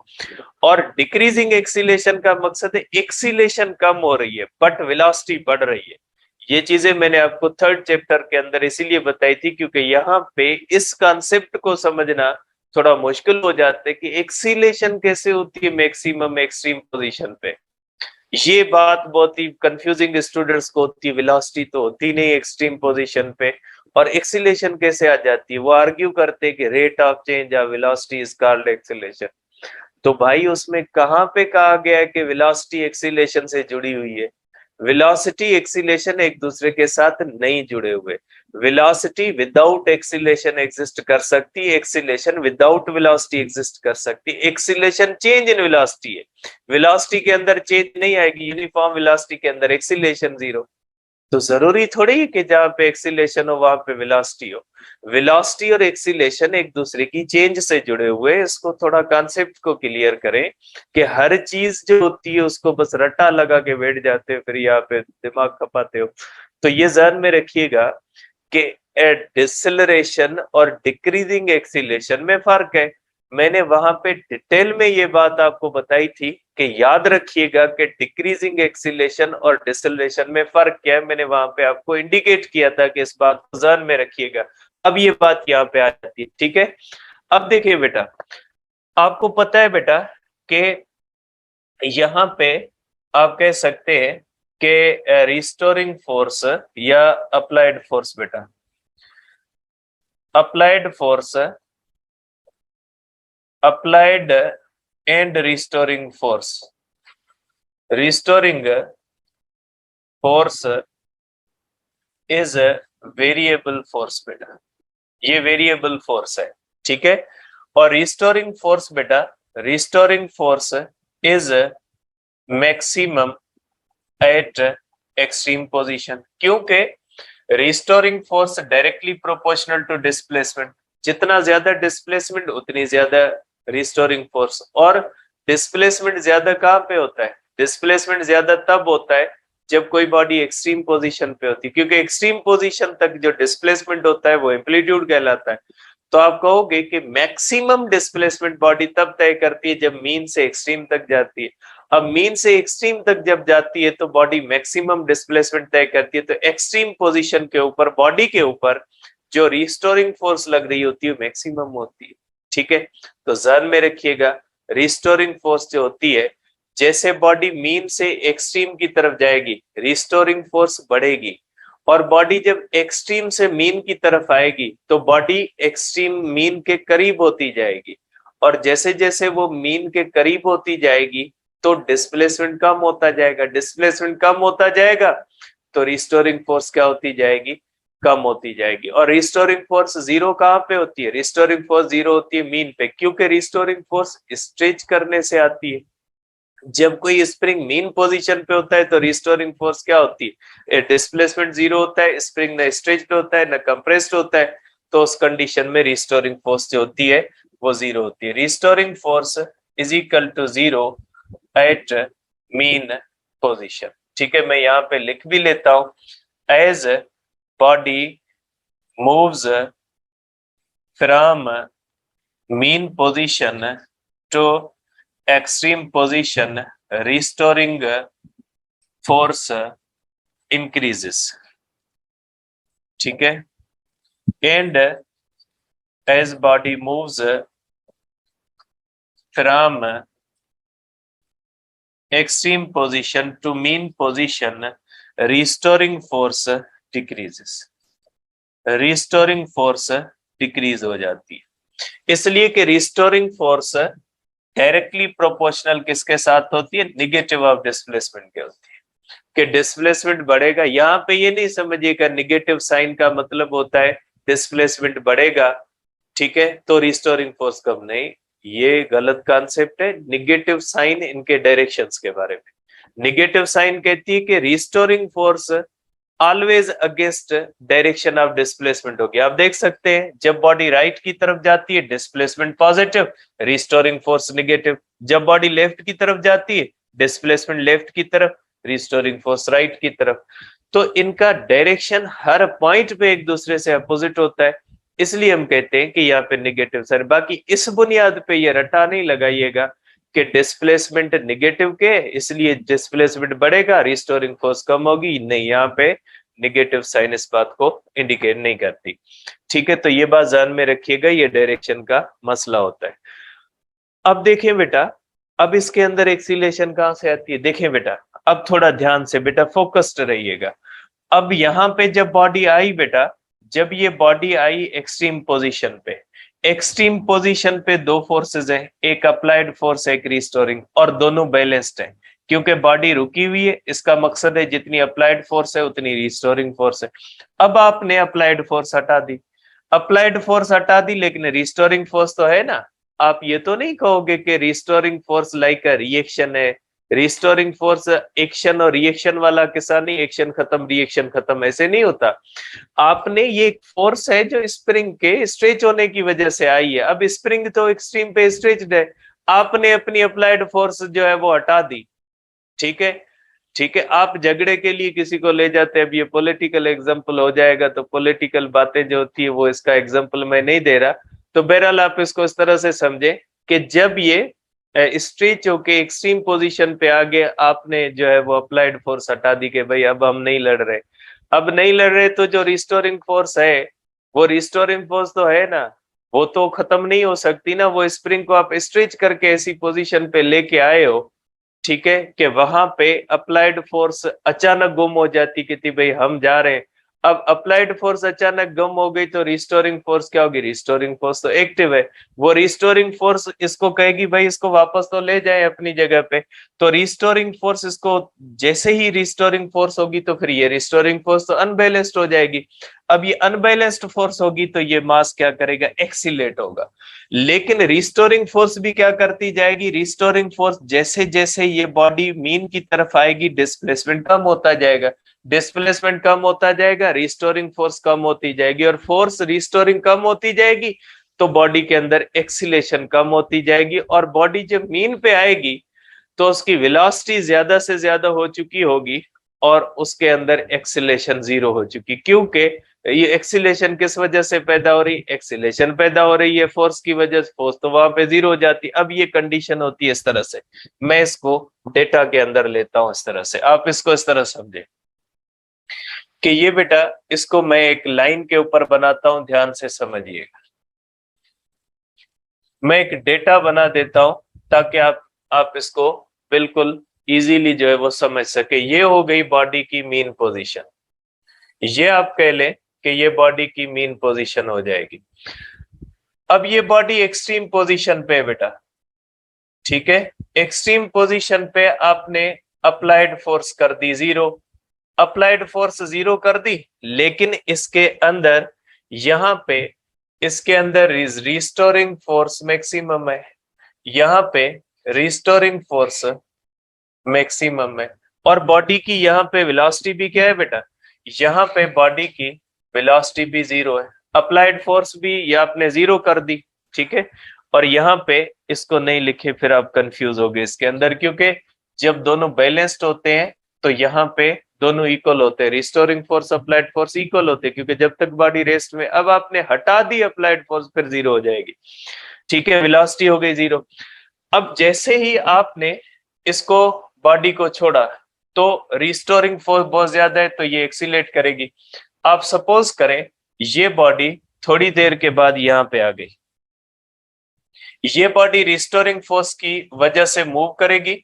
और डिक्रीजिंग एक्सीलेशन का मकसद है एक्सीलेशन कम हो रही है बट वेलोसिटी बढ़ रही है। ये चीजें मैंने आपको थर्ड चैप्टर के अंदर इसीलिए बताई थी क्योंकि यहाँ पे इस कॉन्सेप्ट को समझना थोड़ा मुश्किल हो जाता है कि एक्सीलेशन कैसे होती है मैक्सिमम एक्सट्रीम पोजीशन पे। ये बात बहुत ही कंफ्यूजिंग स्टूडेंट्स को होती है, वेलोसिटी तो होती नहीं एक्सट्रीम पोजीशन पे और एक्सीलेशन कैसे आ जाती है। वो आर्ग्यू करते हैं कि rate of change of velocity is called acceleration. तो भाई उसमें कहां पे कहा गया है कि वेलोसिटी एक्सीलेशन से जुड़ी हुई है? वेलोसिटी एक्सीलेशन एक दूसरे के साथ नहीं जुड़े हुए। वेलोसिटी विदाउट एक्सीलेशन एग्जिस्ट कर सकती है, एक्सीलेशन विदाउट वेलोसिटी एग्जिस्ट कर सकती है। एक्सीलेशन चेंज इन वेलोसिटी है, वेलोसिटी के अंदर चेंज नहीं आएगी, यूनिफॉर्म वेलोसिटी के अंदर एक्सीलेशन जीरो। तो जरूरी थोड़ी है कि जहां पे एक्सीलेशन हो वहां पे वेलोसिटी हो। वेलोसिटी और एक्सीलेशन एक दूसरे की चेंज से जुड़े हुए। इसको थोड़ा कॉन्सेप्ट को क्लियर करें कि हर चीज जो होती है उसको बस रट्टा लगा के बैठ जाते हो, फिर यहाँ पे दिमाग खपाते हो। तो ये ध्यान में रखिएगा कि डिसेलरेशन और डिक्रीजिंग एक्सीलेशन में फर्क है। मैंने वहां पे डिटेल में ये बात आपको बताई थी कि याद रखिएगा कि डिक्रीजिंग एक्सीलेशन और डिसेलरेशन में फर्क क्या है। मैंने वहां पे आपको इंडिकेट किया था कि इस बात को ध्यान में रखिएगा। अब ये बात यहाँ पे आ जाती है, ठीक है। अब देखिए बेटा, आपको पता है बेटा कि यहाँ पे आप कह सकते हैं कि रिस्टोरिंग फोर्स या अप्लाइड फोर्स, बेटा applied force, applied and restoring force, restoring force is a variable force बेटा, ये वेरिएबल फोर्स है, ठीक है। और रिस्टोरिंग फोर्स बेटा, restoring force is maximum at extreme position, क्योंकि restoring force directly proportional to displacement. जितना ज्यादा डिस्प्लेसमेंट उतनी ज्यादा रिस्टोरिंग फोर्स। और डिस्प्लेसमेंट ज्यादा कहाँ पे होता है? डिस्प्लेसमेंट ज्यादा तब होता है जब कोई बॉडी एक्सट्रीम पोजीशन पे होती है, क्योंकि एक्सट्रीम पोजीशन तक जो डिस्प्लेसमेंट होता है वो एम्पलीट्यूड कहलाता है। तो आप कहोगे कि मैक्सिमम डिस्प्लेसमेंट बॉडी तब तय करती है जब मीन से एक्सट्रीम तक जाती है। अब मीन से एक्सट्रीम तक जब जाती है तो बॉडी मैक्सिमम डिस्प्लेसमेंट तय करती है। तो एक्सट्रीम पोजीशन के ऊपर, बॉडी के ऊपर जो रिस्टोरिंग फोर्स लग रही होती है मैक्सिमम होती है, ठीक है। तो ध्यान में रखिएगा, रिस्टोरिंग फोर्स जो होती है, जैसे बॉडी मीन से एक्सट्रीम की तरफ जाएगी रिस्टोरिंग फोर्स बढ़ेगी, और बॉडी जब एक्सट्रीम से मीन की तरफ आएगी तो बॉडी एक्सट्रीम मीन के करीब होती जाएगी। और जैसे जैसे वो मीन के करीब होती जाएगी तो डिस्प्लेसमेंट कम होता जाएगा, डिस्प्लेसमेंट कम होता जाएगा तो रिस्टोरिंग फोर्स क्या होती जाएगी? कम होती जाएगी। और रिस्टोरिंग फोर्स जीरो कहाँ पे होती है? रिस्टोरिंग फोर्स जीरो होती है मीन पे, क्योंकि रिस्टोरिंग फोर्स स्ट्रेच करने से आती है। जब कोई स्प्रिंग मीन पोजीशन पे होता है तो रिस्टोरिंग फोर्स क्या होती है? डिस्प्लेसमेंट जीरो होता है, स्प्रिंग न स्ट्रेच्ड होता है न कंप्रेस्ड होता है, तो उस कंडीशन में रिस्टोरिंग फोर्स जो होती है वो जीरो होती है। Restoring force is equal to zero at mean position, ठीक है। मैं यहाँ पे लिख भी लेता हूं, as body moves from mean position to extreme position, restoring force increases, ठीक है। and as body moves from extreme position to mean position, restoring force decreases, restoring force decrease हो जाती है। इसलिए कि restoring force डायरेक्टली प्रोपोर्शनल किसके साथ होती है? निगेटिव ऑफ डिस्प्लेसमेंट के होती है। कि डिस्प्लेसमेंट बढ़ेगा, यहाँ पे ये नहीं समझिएगा निगेटिव साइन का मतलब होता है डिस्प्लेसमेंट बढ़ेगा, ठीक है, तो रिस्टोरिंग फोर्स कम नहीं। ये गलत कॉन्सेप्ट है। निगेटिव साइन इनके डायरेक्शंस के बारे में, निगेटिव साइन कहती है कि restoring force always against direction of displacement होगी। आप देख सकते हैं जब बॉडी राइट की तरफ जाती है displacement positive, restoring force negative. जब बॉडी लेफ्ट की तरफ जाती है डिस्प्लेसमेंट लेफ्ट की तरफ, रिस्टोरिंग फोर्स राइट की तरफ। तो इनका डायरेक्शन हर पॉइंट पे एक दूसरे से अपोजिट होता है, इसलिए हम कहते हैं कि यहाँ पे नेगेटिव सर। बाकी इस बुनियाद पे ये रटा नहीं लगाइएगा कि डिस्प्लेसमेंट नेगेटिव के इसलिए डिस्प्लेसमेंट बढ़ेगा, रिस्टोरिंग फोर्स कम होगी। नहीं, यहाँ पे नेगेटिव साइन इस बात को इंडिकेट नहीं करती। ठीक है, तो ये बात ध्यान में रखिएगा, ये डायरेक्शन का मसला होता है। अब देखें बेटा, अब इसके अंदर एक्सीलरेशन कहां से आती है? देखें बेटा, अब थोड़ा ध्यान से बेटा फोकस्ड रहिएगा। अब यहाँ पे जब बॉडी आई बेटा, जब ये बॉडी आई एक्सट्रीम पोजीशन पे, एक्सट्रीम पोजीशन पे दो फोर्सेस हैं, एक अप्लाइड फोर्स एक रिस्टोरिंग, और दोनों बैलेंस्ड है। क्योंकि बॉडी रुकी हुई है, इसका मकसद है जितनी अप्लाइड फोर्स है उतनी रिस्टोरिंग फोर्स है। अब आपने अप्लाइड फोर्स हटा दी, अप्लाइड फोर्स हटा दी, लेकिन रिस्टोरिंग फोर्स तो है ना। आप ये तो नहीं कहोगे कि restoring force like a reaction है। रिस्टोरिंग फोर्स एक्शन और रिएक्शन वाला किस्सा नहीं, एक्शन खत्म रिएक्शन खत्म, ऐसे नहीं होता। आपने ये एक फोर्स है जो स्प्रिंग के स्ट्रेच होने की वजह से आई है। अब स्प्रिंग तो एक्सट्रीम पे स्ट्रेच्ड है, आपने अपनी अप्लाइड फोर्स जो है वो हटा दी। ठीक है, ठीक है। आप झगड़े के लिए किसी को ले जाते हैं, अब ये पॉलिटिकल एग्जांपल हो जाएगा, तो पॉलिटिकल बातें जो होती है वो इसका एग्जांपल मैं नहीं दे रहा। तो बहरहाल आप इसको इस तरह से समझे कि जब ये स्ट्रेच होके एक्सट्रीम पोजीशन पे आ गए, आपने जो है वो अप्लाइड फोर्स हटा दी कि भाई अब हम नहीं लड़ रहे, अब नहीं लड़ रहे, तो जो रिस्टोरिंग फोर्स है, वो रिस्टोरिंग फोर्स तो है ना, वो तो खत्म नहीं हो सकती ना। वो स्प्रिंग को आप स्ट्रेच करके ऐसी पोजीशन पे लेके आए हो, ठीक है, कि वहां पे अप्लाइड फोर्स अचानक गुम हो जाती कि थी भाई हम जा रहे हैं। अब अप्लाइड फोर्स अचानक गुम हो गई तो रिस्टोरिंग फोर्स क्या होगी? रिस्टोरिंग फोर्स तो एक्टिव है, वो रिस्टोरिंग फोर्स इसको कहेगी भाई इसको वापस तो ले जाए अपनी जगह पे। तो रिस्टोरिंग फोर्स इसको, जैसे ही रिस्टोरिंग फोर्स होगी तो फिर ये रिस्टोरिंग फोर्स तो अनबैलेंस्ड हो जाएगी। अब ये अनबैलेंस्ड फोर्स होगी तो ये मास क्या करेगा? एक्सीलेट होगा। लेकिन रिस्टोरिंग फोर्स भी क्या करती जाएगी? रिस्टोरिंग फोर्स जैसे जैसे ये बॉडी मीन की तरफ आएगी डिस्प्लेसमेंट कम होता जाएगा, डिस्प्लेसमेंट कम होता जाएगा, रिस्टोरिंग फोर्स कम होती जाएगी, और फोर्स रिस्टोरिंग कम होती जाएगी तो बॉडी के अंदर एक्सीलेशन कम होती जाएगी। और बॉडी जब मीन पे आएगी तो उसकी वेलोसिटी ज्यादा से ज्यादा हो चुकी होगी और उसके अंदर एक्सीलेशन जीरो हो चुकी। क्योंकि ये एक्सीलेशन किस वजह से पैदा हो रही? एक्सीलेशन पैदा हो रही है फोर्स की वजह से, फोर्स तो वहां पे जीरो हो जाती। अब ये कंडीशन होती है इस तरह से, मैं इसको डेटा के अंदर लेता हूं इस तरह से, आप इसको इस तरह समझे कि ये बेटा, इसको मैं एक लाइन के ऊपर बनाता हूं, ध्यान से समझिएगा। मैं एक डेटा बना देता हूं ताकि आप इसको बिल्कुल इजीली जो है वो समझ सके। ये हो गई बॉडी की मीन पोजीशन, ये आप कह लें कि ये बॉडी की मीन पोजीशन हो जाएगी। अब ये बॉडी एक्सट्रीम पोजीशन पे है बेटा, ठीक है, एक्सट्रीम पोजीशन पे आपने अप्लाइड फोर्स कर दी जीरो, अप्लाइड फोर्स जीरो कर दी, लेकिन इसके अंदर यहां पे इसके अंदर रिस्टोरिंग फोर्स मैक्सिमम है, यहां पे रिस्टोरिंग फोर्स मैक्सिमम है। और बॉडी की यहाँ पे वेलोसिटी भी क्या है बेटा? यहाँ पे बॉडी की वेलोसिटी भी जीरो है, अप्लाइड फोर्स भी ये आपने जीरो कर दी, ठीक है। और यहाँ पे इसको नहीं लिखे फिर आप कंफ्यूज हो गए इसके अंदर, क्योंकि जब दोनों बैलेंस्ड होते हैं तो यहाँ पे दोनों इक्वल होते हैं, restoring force applied force equal होते हैं, क्योंकि जब तक बॉडी रेस्ट में, अब आपने हटा दी अप्लाइड फोर्स फिर जीरो हो जाएगी, ठीक है, वेलोसिटी हो गई जीरो। अब जैसे ही आपने इसको बॉडी को छोड़ा तो रिस्टोरिंग फोर्स बहुत ज्यादा है तो ये एक्सीलेट करेगी। आप सपोज करें ये बॉडी थोड़ी देर के बाद यहां पे आ गई, ये बॉडी रिस्टोरिंग फोर्स की वजह से मूव करेगी,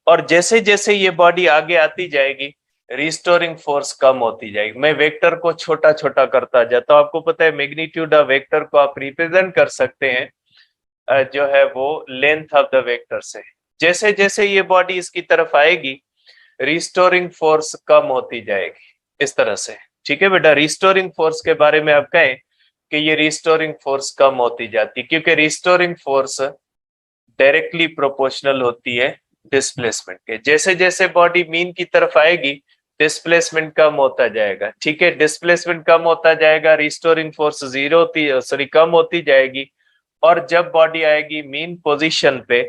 और जैसे जैसे ये बॉडी आगे आती जाएगी रिस्टोरिंग फोर्स कम होती जाएगी। मैं वेक्टर को छोटा छोटा करता जाता हूं, आपको पता है मैग्नीट्यूड ऑफ वेक्टर को आप रिप्रेजेंट कर सकते हैं जो है वो लेंथ ऑफ द वेक्टर से। जैसे जैसे ये बॉडी इसकी तरफ आएगी रिस्टोरिंग फोर्स कम होती जाएगी इस तरह से, ठीक है बेटा। रिस्टोरिंग फोर्स के बारे में आप कहें कि ये रिस्टोरिंग फोर्स कम होती जाती, क्योंकि रिस्टोरिंग फोर्स डायरेक्टली प्रोपोर्शनल होती है डिस्प्लेसमेंट के। जैसे जैसे बॉडी मीन की तरफ आएगी डिस्प्लेसमेंट कम होता जाएगा। ठीक है, डिस्प्लेसमेंट कम होता जाएगा, रिस्टोरिंग फोर्स जीरो होती कम होती जाएगी। और जब बॉडी आएगी मीन पोजीशन पे,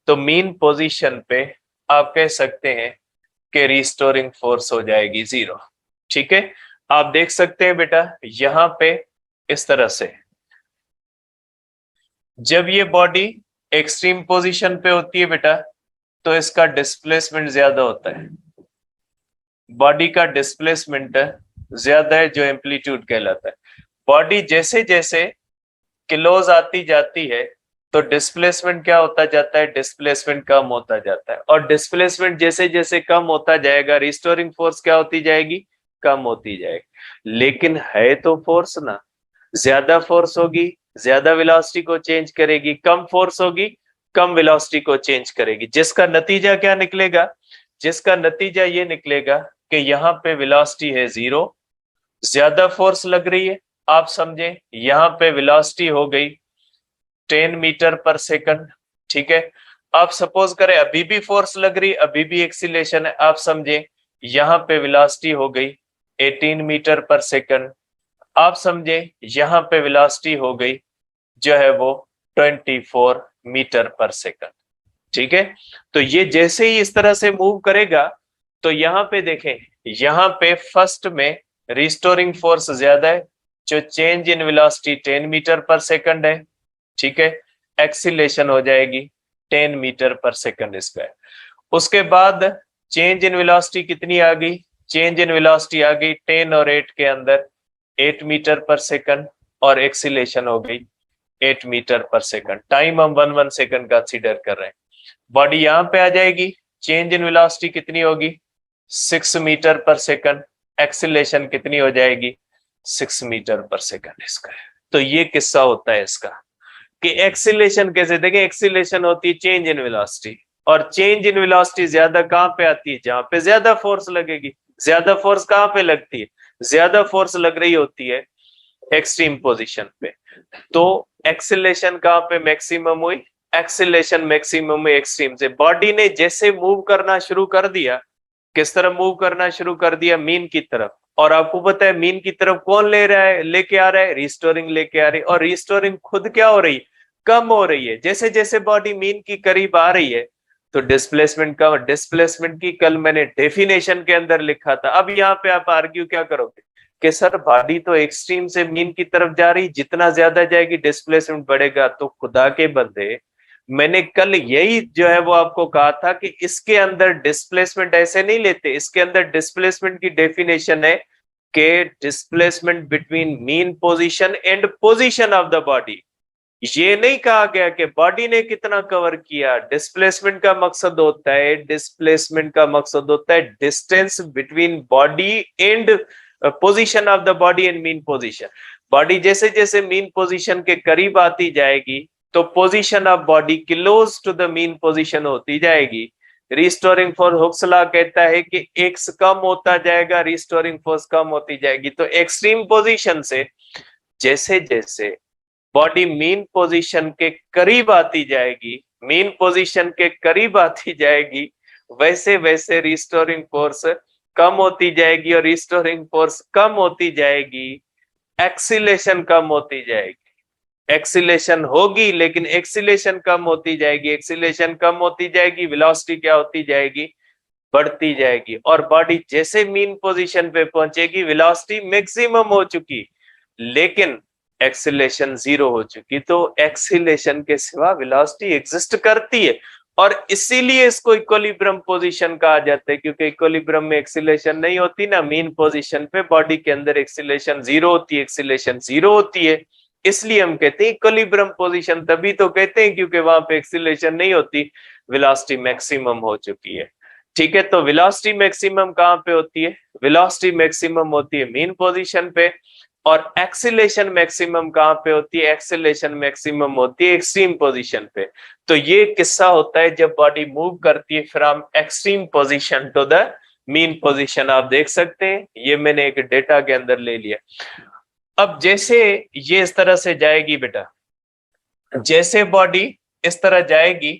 तो मीन पोजीशन पे आप कह सकते हैं कि रिस्टोरिंग फोर्स हो जाएगी जीरो। ठीक है, आप देख सकते हैं बेटा यहां पे इस तरह से जब ये बॉडी एक्सट्रीम पोजीशन पे होती है बेटा, तो इसका डिस्प्लेसमेंट ज्यादा होता है, बॉडी का डिस्प्लेसमेंट ज्यादा है, जो एम्पलीट्यूड कहलाता है। बॉडी जैसे जैसे क्लोज आती जाती है तो डिस्प्लेसमेंट क्या होता जाता है, डिस्प्लेसमेंट कम होता जाता है। और डिस्प्लेसमेंट जैसे जैसे कम होता जाएगा, रिस्टोरिंग फोर्स क्या होती जाएगी, कम होती जाएगी। लेकिन है तो फोर्स ना, ज्यादा फोर्स होगी ज्यादा वेलोसिटी को चेंज करेगी, कम फोर्स होगी कम वेलोसिटी को चेंज करेगी, जिसका नतीजा क्या निकलेगा, जिसका नतीजा ये निकलेगा कि यहाँ पे वेलोसिटी है जीरो, ज्यादा फोर्स लग रही है, आप समझे यहाँ पे वेलोसिटी हो गई 10 मीटर पर सेकंड। ठीक है, आप सपोज करें अभी भी फोर्स लग रही, अभी भी एक्सीलेशन है, आप समझे यहाँ पे वेलोसिटी हो गई 18 मीटर पर सेकंड, आप समझे यहाँ पे वेलोसिटी हो गई जो है वो 24 मीटर पर सेकंड। ठीक है, तो ये जैसे ही इस तरह से मूव करेगा, तो यहाँ पे देखें, यहाँ पे फर्स्ट में रिस्टोरिंग फोर्स ज्यादा है, जो चेंज इन वेलोसिटी 10 मीटर पर सेकंड है। ठीक है, एक्सीलेशन हो जाएगी 10 मीटर पर सेकंड स्क्वायर। उसके बाद चेंज इन वेलोसिटी कितनी आ गई, चेंज इन वेलोसिटी आ गई 10 और 8 के अंदर 8 मीटर पर सेकंड, और एक्सीलेशन हो गई 8 मीटर पर सेकंड। टाइम हम 1 सेकंड कंसीडर कर रहे हैं। बॉडी यहां पे आ जाएगी, चेंज इन वेलोसिटी कितनी होगी 6 मीटर पर सेकंड, एक्सीलेशन कितनी हो जाएगी 6 मीटर पर सेकंड स्क्वायर। तो ये किस्सा होता है इसका कि एक्सीलेशन कैसे, देखें एक्सीलेशन होती है चेंज इन वेलोसिटी, और चेंज इन वेलोसिटी ज्यादा कहां पे आती है, जहां पे ज्यादा फोर्स लगेगी। ज्यादा फोर्स कहां पे लगती है, ज्यादा फोर्स लग रही होती है एक्सट्रीम पोजीशन पे। तो एक्सीलेशन कहां पे मैक्सिमम हुई, एक्सीलेशन मैक्सिमम हुई एक्सट्रीम से। बॉडी ने जैसे मूव करना शुरू कर दिया, किस तरह मूव करना शुरू कर दिया, मीन की तरफ। और आपको पता है मीन की तरफ कौन ले रहा है, लेके आ रहा है, रिस्टोरिंग लेके आ रही है। और रिस्टोरिंग खुद क्या हो रही है, कम हो रही है। जैसे जैसे बॉडी मीन की करीब आ रही है, तो डिस्प्लेसमेंट का, डिस्प्लेसमेंट की कल मैंने डेफिनेशन के अंदर लिखा था। अब यहाँ पे आप आर्ग्यू क्या करोगे कि सर बॉडी तो एक्सट्रीम से मीन की तरफ जा रही, जितना ज्यादा जाएगी डिस्प्लेसमेंट बढ़ेगा। तो खुदा के बंदे, मैंने कल यही जो है वो आपको कहा था कि इसके अंदर डिस्प्लेसमेंट ऐसे नहीं लेते। इसके अंदर डिस्प्लेसमेंट की डेफिनेशन है कि displacement between mean position and position of the body. ये नहीं कहा गया कि बॉडी ने कितना कवर किया। डिस्प्लेसमेंट का मकसद होता है, डिस्प्लेसमेंट का मकसद होता है distance between body and position of the body and mean position. Body जैसे जैसे मीन पोजीशन के करीब आती जाएगी, तो position of body close to the mean position होती जाएगी। रिस्टोरिंग फोर्स, हुक्स लॉ कहता है कि एक्स कम होता जाएगा, रिस्टोरिंग फोर्स कम होती जाएगी। तो एक्सट्रीम पोजीशन से जैसे जैसे बॉडी मीन पोजीशन के करीब आती जाएगी, मीन पोजीशन के करीब आती जाएगी, वैसे वैसे रिस्टोरिंग फोर्स कम होती जाएगी। और रिस्टोरिंग फोर्स कम होती जाएगी, एक्सीलेशन कम होती जाएगी। एक्सीलेशन होगी लेकिन एक्सीलेशन कम होती जाएगी, एक्सीलेशन कम होती जाएगी, वेलोसिटी क्या होती जाएगी, बढ़ती जाएगी। और बॉडी जैसे मीन पोजीशन पे पहुंचेगी, वेलोसिटी मैक्सिमम हो चुकी लेकिन एक्सीलेशन जीरो हो चुकी। तो एक्सीलेशन के सिवा वेलोसिटी एग्जिस्ट करती है, और इसीलिए इसको इक्विलिब्रियम पोजीशन कहा जाता है, क्योंकि इक्विलिब्रियम में एक्सीलेशन नहीं होती ना। मीन पोजीशन पे बॉडी के अंदर एक्सीलेशन जीरो होती है, एक्सीलेशन जीरो होती है, इसलिए हम कहते हैं इक्विलिब्रियम पोजीशन। तभी तो कहते हैं क्योंकि वहां पे एक्सीलेशन नहीं होती, वेलोसिटी मैक्सिमम हो चुकी है। ठीक है, तो वेलोसिटी मैक्सिमम कहां पे होती है, वेलोसिटी मैक्सिमम होती है मीन पोजीशन पे। और एक्सीलेशन मैक्सिमम कहां पे होती है, एक्सीलेशन मैक्सिमम होती है एक्सट्रीम पोजीशन पे। तो ये किस्सा होता है जब बॉडी मूव करती है from extreme position to the mean position. आप देख सकते हैं, ये मैंने एक डेटा के अंदर ले लिया। अब जैसे ये इस तरह से जाएगी बेटा, जैसे बॉडी इस तरह जाएगी,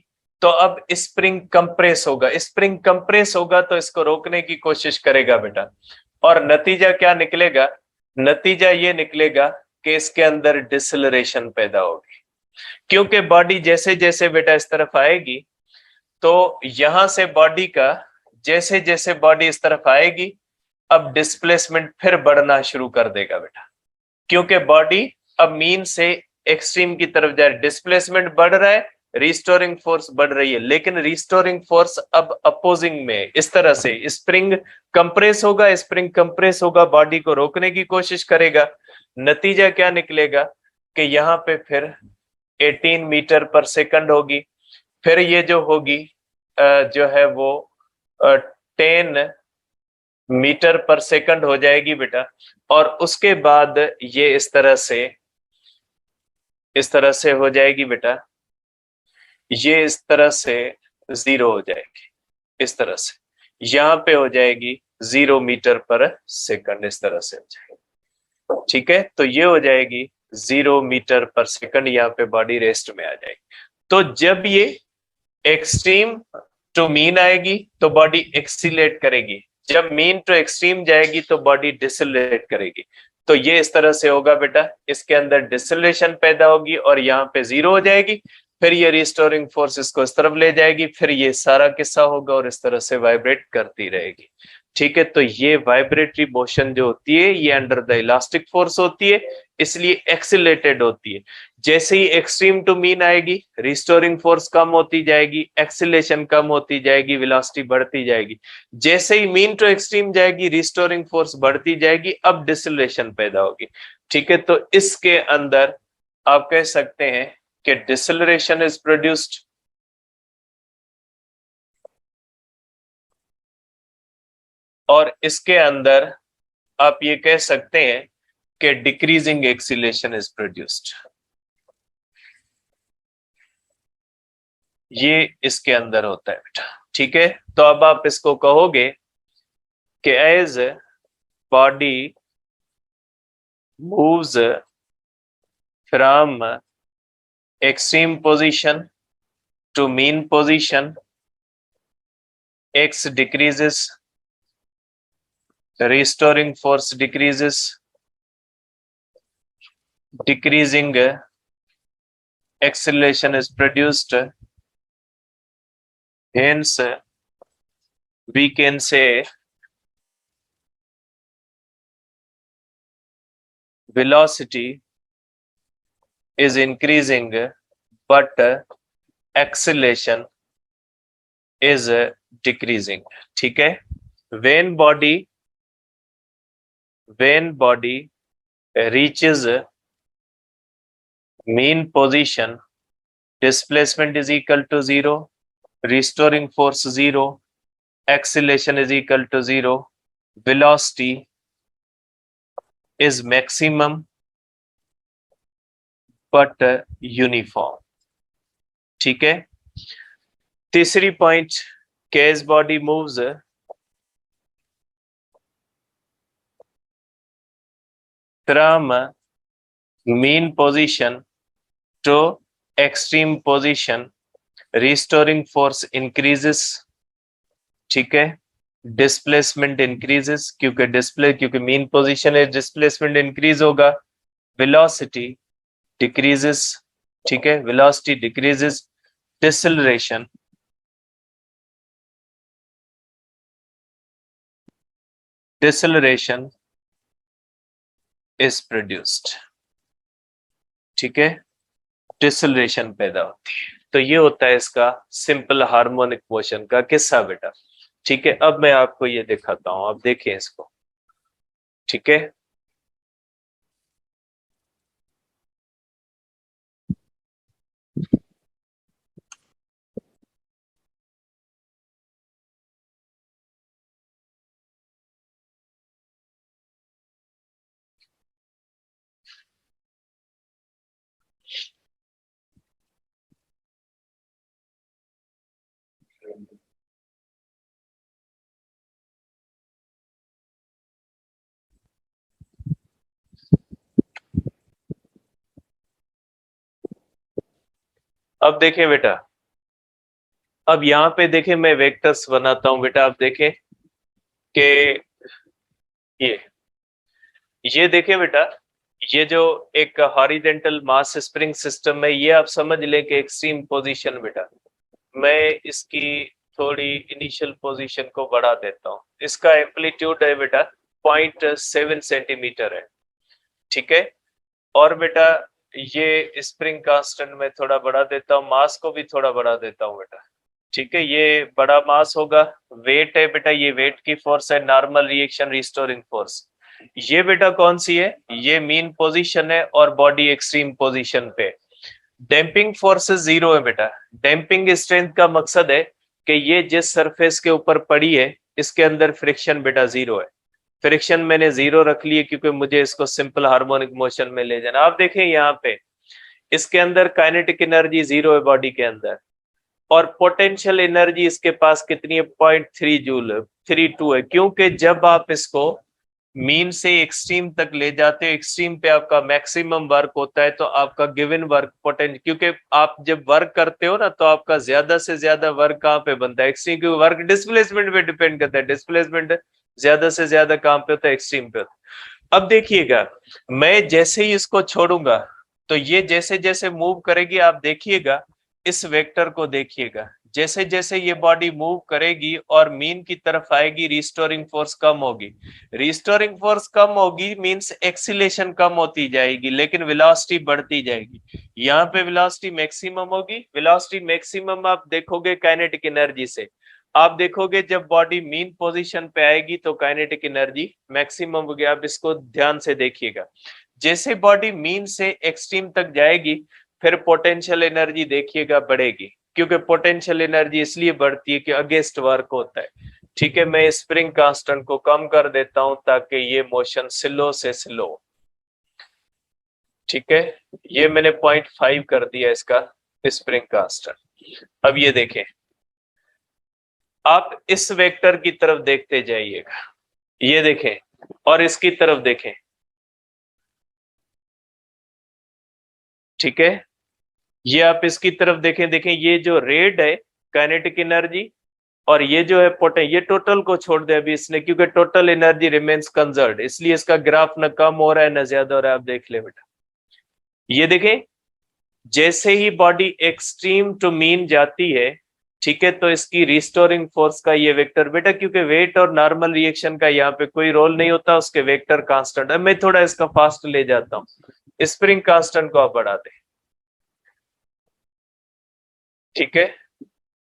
तो अब स्प्रिंग कंप्रेस होगा, स्प्रिंग कंप्रेस होगा तो इसको रोकने की कोशिश करेगा बेटा, और नतीजा क्या निकलेगा? नतीजा ये निकलेगा कि इसके अंदर डिसलरेशन पैदा होगी, क्योंकि बॉडी जैसे जैसे बेटा इस तरफ आएगी तो यहां से बॉडी का, जैसे जैसे बॉडी इस तरफ आएगी अब डिस्प्लेसमेंट फिर बढ़ना शुरू कर देगा बेटा, क्योंकि बॉडी अब मीन से एक्सट्रीम की तरफ जा रही है, डिस्प्लेसमेंट बढ़ रहा है, रिस्टोरिंग फोर्स बढ़ रही है, लेकिन रिस्टोरिंग फोर्स अब अपोजिंग में, इस तरह से स्प्रिंग कंप्रेस होगा, बॉडी को रोकने की कोशिश करेगा। नतीजा क्या निकलेगा कि यहाँ पे फिर 18 मीटर पर सेकंड होगी, फिर ये जो होगी जो है वो 10 मीटर पर सेकंड हो जाएगी बेटा, और उसके बाद ये इस तरह से हो जाएगी बेटा, ये इस तरह से 0 हो जाएगी, इस तरह से यहाँ पे हो जाएगी 0 मीटर पर सेकंड, इस तरह से हो जाएगी। ठीक है, तो ये हो जाएगी 0 मीटर पर सेकंड, यहाँ पे बॉडी रेस्ट में आ जाएगी। तो जब ये एक्सट्रीम टू मीन आएगी तो बॉडी एक्सीलेट करेगी, जब मीन टू एक्सट्रीम जाएगी तो बॉडी डिसलेट करेगी। तो ये इस तरह से होगा बेटा, इसके अंदर डिसलेशन पैदा होगी और यहाँ पे 0 हो जाएगी, फिर ये रिस्टोरिंग फोर्स इसको इस तरफ ले जाएगी, फिर ये सारा किस्सा होगा और इस तरह से वाइब्रेट करती रहेगी। ठीक है, तो ये वाइब्रेटरी मोशन जो होती है ये अंडर द इलास्टिक फोर्स होती है, इसलिए एक्सीलेटेड होती है। जैसे ही एक्सट्रीम टू मीन आएगी रिस्टोरिंग फोर्स कम होती जाएगी, एक्सीलेशन कम होती जाएगी, वेलोसिटी बढ़ती जाएगी। जैसे ही मीन टू एक्सट्रीम जाएगी रिस्टोरिंग फोर्स बढ़ती जाएगी, अब डिसलेशन पैदा होगी। ठीक है, तो इसके अंदर आप कह सकते हैं कि डिसलरेशन इज प्रोड्यूस्ड, और इसके अंदर आप ये कह सकते हैं कि डिक्रीजिंग एक्सीलेशन इज प्रोड्यूस्ड। ये इसके अंदर होता है बेटा। ठीक है, तो अब आप इसको कहोगे कि as body moves from extreme position to mean position, x decreases, restoring force decreases, decreasing acceleration is produced, hence we can say velocity is increasing but acceleration is decreasing. ठीक है, when body reaches mean position, displacement is equal to 0, restoring force 0, acceleration is equal to 0, velocity is maximum but uniform. ठीक है, तीसरी point, case body moves from mean position to extreme position, restoring force increases. ठीक है, displacement increases, क्योंकि mean position है, displacement increase होगा, velocity decreases. ठीक है, velocity decreases, deceleration is produced. ठीक है, डिसलरेशन पैदा होती है। तो ये होता है इसका सिंपल हार्मोनिक मोशन का किस्सा बेटा। ठीक है, अब मैं आपको ये दिखाता हूं, आप देखें इसको। ठीक है, अब देखिए बेटा, अब यहाँ पे देखें, मैं वेक्टर्स बनाता हूं बेटा। आप देखें कि ये देखें बेटा, ये जो एक हॉरिजेंटल मास स्प्रिंग सिस्टम है, ये आप समझ लें कि एक्सट्रीम पोजीशन बेटा। मैं इसकी थोड़ी इनिशियल पोजीशन को बढ़ा देता हूँ। इसका एम्पलीट्यूड है बेटा 0.7 सेंटीमीटर है, ठीक है। और बेटा ये स्प्रिंग कांस्टेंट में थोड़ा बढ़ा देता हूँ, मास को भी थोड़ा बढ़ा देता हूँ बेटा, ठीक है। ये बड़ा मास होगा, वेट है बेटा, ये वेट की फोर्स है, नॉर्मल रिएक्शन रिस्टोरिंग फोर्स। ये बेटा कौन सी है, ये मीन पोजीशन है और बॉडी एक्सट्रीम पोजीशन पे। डैम्पिंग फोर्स जीरो है बेटा। डैम्पिंग स्ट्रेंथ का मकसद है कि ये जिस सरफेस के ऊपर पड़ी है इसके अंदर फ्रिक्शन बेटा जीरो है। फ्रिक्शन मैंने जीरो रख लिए क्योंकि मुझे इसको सिंपल हार्मोनिक मोशन में ले जाना। आप देखें यहाँ पे इसके अंदर काइनेटिक एनर्जी जीरो है बॉडी के अंदर, और पोटेंशियल एनर्जी इसके पास कितनी है, 0.3 जूल 32 है। क्योंकि जब आप इसको मीन से एक्सट्रीम तक ले जाते हो, एक्सट्रीम पे आपका मैक्सिमम वर्क होता है, तो आपका गिवन वर्क पोटेंशियल, क्योंकि आप जब वर्क करते हो ना तो आपका ज्यादा से ज्यादा वर्क कहाँ पे बनता है, एक्सट्रीम। क्योंकि वर्क डिस्प्लेसमेंट पे डिपेंड करता है, डिस्प्लेसमेंट ज्यादा से ज्यादा कहाँ पे होता है, एक्सट्रीम पे। अब देखिएगा, मैं जैसे ही इसको छोड़ूंगा तो ये जैसे जैसे मूव करेगी, आप देखिएगा इस वेक्टर को देखिएगा, जैसे जैसे ये बॉडी मूव करेगी और मीन की तरफ आएगी, रिस्टोरिंग फोर्स कम होगी। रिस्टोरिंग फोर्स कम होगी मींस एक्सीलेशन कम होती जाएगी, लेकिन वेलोसिटी बढ़ती जाएगी। यहाँ पे वेलोसिटी मैक्सिमम होगी। वेलोसिटी मैक्सिमम आप देखोगे काइनेटिक एनर्जी से, आप देखोगे जब बॉडी मीन पोजीशन पे आएगी तो काइनेटिक एनर्जी मैक्सिमम होगी। आप इसको ध्यान से देखिएगा, जैसे बॉडी मीन से एक्सट्रीम तक जाएगी फिर पोटेंशियल एनर्जी देखिएगा बढ़ेगी, क्योंकि पोटेंशियल एनर्जी इसलिए बढ़ती है कि अगेंस्ट वर्क होता है, ठीक है। मैं स्प्रिंग कांस्टेंट को कम कर देता हूं ताकि ये मोशन स्लो से स्लो, ठीक है। ये मैंने 0.5 कर दिया इसका स्प्रिंग कांस्टेंट। अब ये देखें, आप इस वेक्टर की तरफ देखते जाइएगा, ये देखें और इसकी तरफ देखें, ठीक है। ये आप इसकी तरफ देखें, देखें ये जो रेड है काइनेटिक एनर्जी, और ये जो है ये टोटल को छोड़ दे अभी इसने, क्योंकि टोटल एनर्जी रिमेन्स कंजर्व्ड, इसलिए इसका ग्राफ न कम हो रहा है न ज्यादा हो रहा है। आप देख ले बेटा, ये देखें जैसे ही बॉडी एक्सट्रीम टू मीन जाती है, ठीक है, तो इसकी रिस्टोरिंग फोर्स का ये वेक्टर बेटा, क्योंकि वेट और नॉर्मल रिएक्शन का यहाँ पे कोई रोल नहीं होता, उसके वेक्टर कांस्टेंट है। मैं थोड़ा इसका फास्ट ले जाता हूँ, स्प्रिंग कांस्टेंट को आप बढ़ा दें, ठीक है।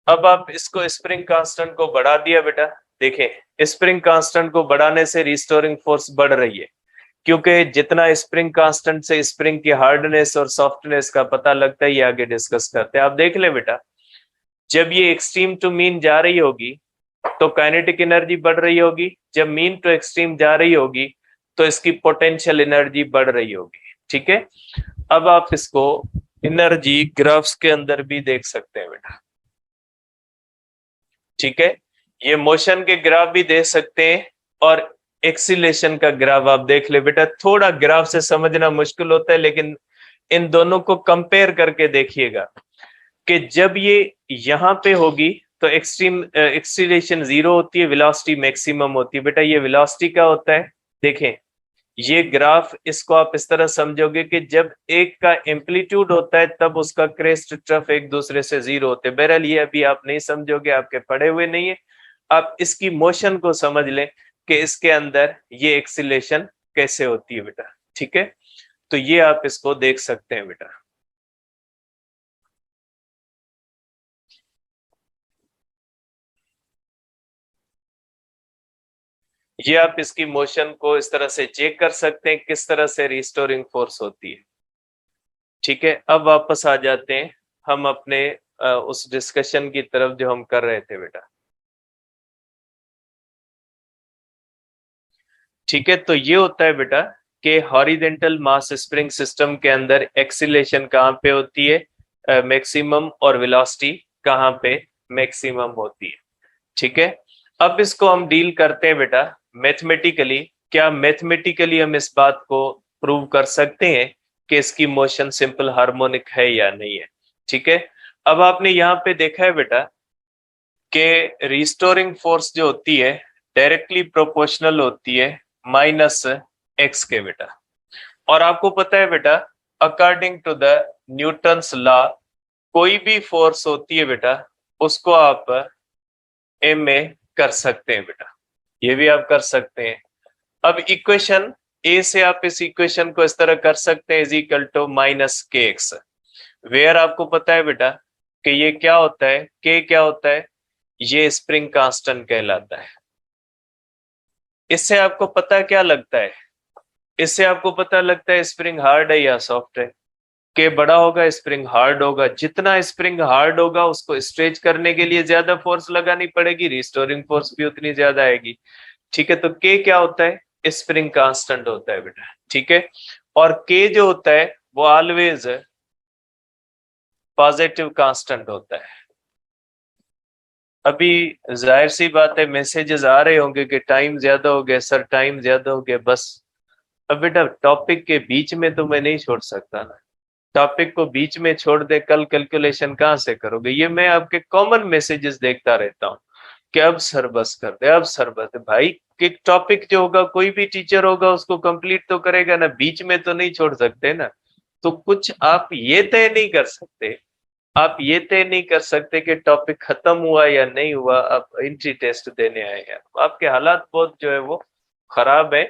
अब आप इसको स्प्रिंग कांस्टेंट को बढ़ा दिया बेटा, देखें स्प्रिंग कांस्टेंट को बढ़ाने से रिस्टोरिंग फोर्स बढ़ रही है, क्योंकि जितना स्प्रिंग कांस्टेंट से स्प्रिंग की हार्डनेस और सॉफ्टनेस का पता लगता है, ये आगे डिस्कस करते हैं। आप देख ले बेटा, जब ये एक्सट्रीम टू मीन जा रही होगी तो काइनेटिक एनर्जी बढ़ रही होगी, जब मीन टू एक्सट्रीम जा रही होगी तो इसकी पोटेंशियल एनर्जी बढ़ रही होगी, ठीक है। अब आप इसको एनर्जी ग्राफ्स के अंदर भी देख सकते हैं बेटा, ठीक है। ये मोशन के ग्राफ भी देख सकते हैं और एक्सीलेशन का ग्राफ आप देख ले बेटा। थोड़ा ग्राफ से समझना मुश्किल होता है, लेकिन इन दोनों को कंपेयर करके देखिएगा कि जब ये यहाँ पे होगी तो एक्सट्रीम एक्सीलेशन जीरो होती है, वेलोसिटी मैक्सिमम होती है। बेटा ये वेलोसिटी का होता है, देखें ये ग्राफ, इसको आप इस तरह समझोगे कि जब एक का एम्पलीट्यूड होता है तब उसका क्रेस्ट ट्रफ एक दूसरे से जीरो होते हैं। बहरहाल ये अभी आप नहीं समझोगे, आपके पढ़े हुए नहीं है। आप इसकी मोशन को समझ लें कि इसके अंदर ये एक्सीलेशन कैसे होती है बेटा, ठीक है। तो ये आप इसको देख सकते हैं बेटा। ये आप इसकी मोशन को इस तरह से चेक कर सकते हैं किस तरह से रिस्टोरिंग फोर्स होती है, ठीक है। अब वापस आ जाते हैं हम अपने उस डिस्कशन की तरफ जो हम कर रहे थे बेटा, ठीक है। तो ये होता है बेटा कि हॉरिजेंटल मास स्प्रिंग सिस्टम के अंदर एक्सीलेशन कहाँ पे होती है मैक्सिमम, और वेलोसिटी कहाँ पे मैक्सिमम होती है, ठीक है। अब इसको हम डील करते हैं बेटा मैथमेटिकली। क्या मैथमेटिकली हम इस बात को प्रूव कर सकते हैं कि इसकी मोशन सिंपल हार्मोनिक है या नहीं है, ठीक है। अब आपने यहाँ पे देखा है बेटा कि रिस्टोरिंग फोर्स जो होती है डायरेक्टली प्रोपोर्शनल होती है माइनस एक्स के बेटा। और आपको पता है बेटा according to the Newton's law कोई भी फोर्स होती है बेटा उसको आप एम में कर सकते हैं बेटा, ये भी आप कर सकते हैं। अब इक्वेशन ए से आप इस इक्वेशन को इस तरह कर सकते हैं is equal to minus k x, where आपको पता है बेटा कि ये क्या होता है, के क्या होता है, ये स्प्रिंग कांस्टेंट कहलाता है। इससे आपको पता क्या लगता है, इससे आपको पता लगता है स्प्रिंग हार्ड है या सॉफ्ट है। के बड़ा होगा स्प्रिंग हार्ड होगा, जितना स्प्रिंग हार्ड होगा उसको स्ट्रेच करने के लिए ज्यादा फोर्स लगानी पड़ेगी, रिस्टोरिंग फोर्स भी उतनी ज्यादा आएगी। ठीक है, तो के क्या होता है, स्प्रिंग कांस्टेंट होता है बेटा। ठीक है, और के जो होता है वो ऑलवेज पॉजिटिव कांस्टेंट होता है। अभी जाहिर सी बात है मैसेजेस आ रहे होंगे कि टाइम ज्यादा हो गया सर, टाइम ज्यादा हो गया, बस अब बेटा टॉपिक के बीच में तो मैं नहीं छोड़ सकता ना, टॉपिक को बीच में छोड़ दे कल कैलकुलेशन कहाँ से करोगे। ये मैं आपके कॉमन मैसेजेस देखता रहता हूँ कि अब सर बस कर दे, अब सर बस दे। भाई कि टॉपिक जो होगा कोई भी टीचर होगा उसको कंप्लीट तो करेगा ना, बीच में तो नहीं छोड़ सकते ना। तो कुछ आप ये तय नहीं कर सकते, आप ये तय नहीं कर सकते कि टॉपिक खत्म हुआ या नहीं हुआ, आप एंट्री टेस्ट देने आए हैं, आपके हालात बहुत जो है वो खराब है।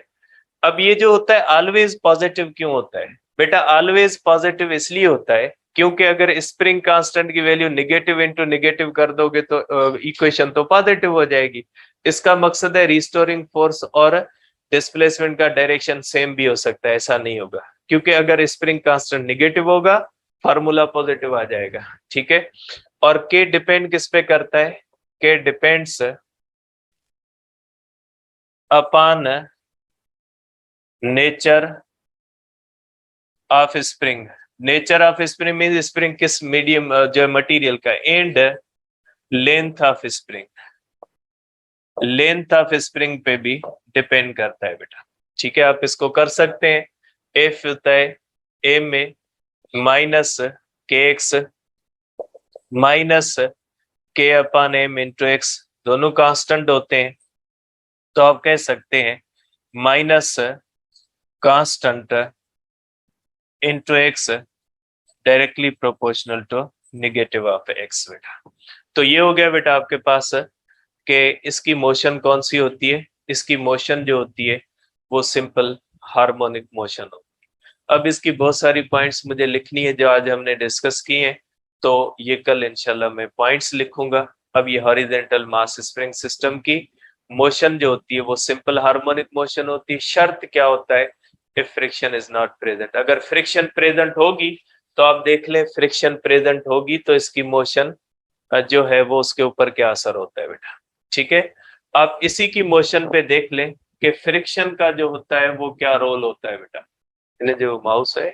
अब ये जो होता है ऑलवेज पॉजिटिव क्यों होता है बेटा, ऑलवेज पॉजिटिव इसलिए होता है क्योंकि अगर स्प्रिंग कांस्टेंट की वैल्यू निगेटिव इंटू निगेटिव कर दोगे तो इक्वेशन तो पॉजिटिव हो जाएगी। इसका मकसद है रिस्टोरिंग फोर्स और डिस्प्लेसमेंट का डायरेक्शन सेम भी हो सकता है, ऐसा नहीं होगा क्योंकि अगर स्प्रिंग कांस्टेंट निगेटिव होगा फार्मूला पॉजिटिव आ जाएगा। ठीक है, और के डिपेंड किस पे करता है, के depends upon nature of spring, nature of spring mean spring किस मीडियम जो मटेरियल का, and length of spring, length of spring पे भी डिपेंड करता है बेटा। ठीक है, आप इसको कर सकते हैं, एफ होता है ए में minus k x minus k upon m into x, दोनों कांस्टेंट होते हैं तो आप कह सकते हैं minus constant into x directly proportional to negative of x बेटा। तो ये हो गया बेटा आपके पास कि इसकी मोशन कौन सी होती है, इसकी मोशन जो होती है वो सिंपल हार्मोनिक मोशन होती है। अब इसकी बहुत सारी पॉइंट्स मुझे लिखनी है जो आज हमने डिस्कस की हैं, तो ये कल इंशाल्लाह मैं पॉइंट्स लिखूंगा। अब ये हॉरिजॉन्टल मास स्प्रिंग सिस्टम की मोशन जो होती है वो सिंपल हार्मोनिक मोशन होती है। शर्त क्या होता है, if friction is not present, अगर फ्रिक्शन प्रेजेंट होगी तो आप देख लें, फ्रिक्शन प्रेजेंट होगी तो इसकी मोशन जो है वो उसके ऊपर क्या असर होता है बेटा। ठीक है, आप इसी की मोशन पे देख लें कि फ्रिक्शन का जो होता है वो क्या रोल होता है बेटा। इन्हें जो माउस है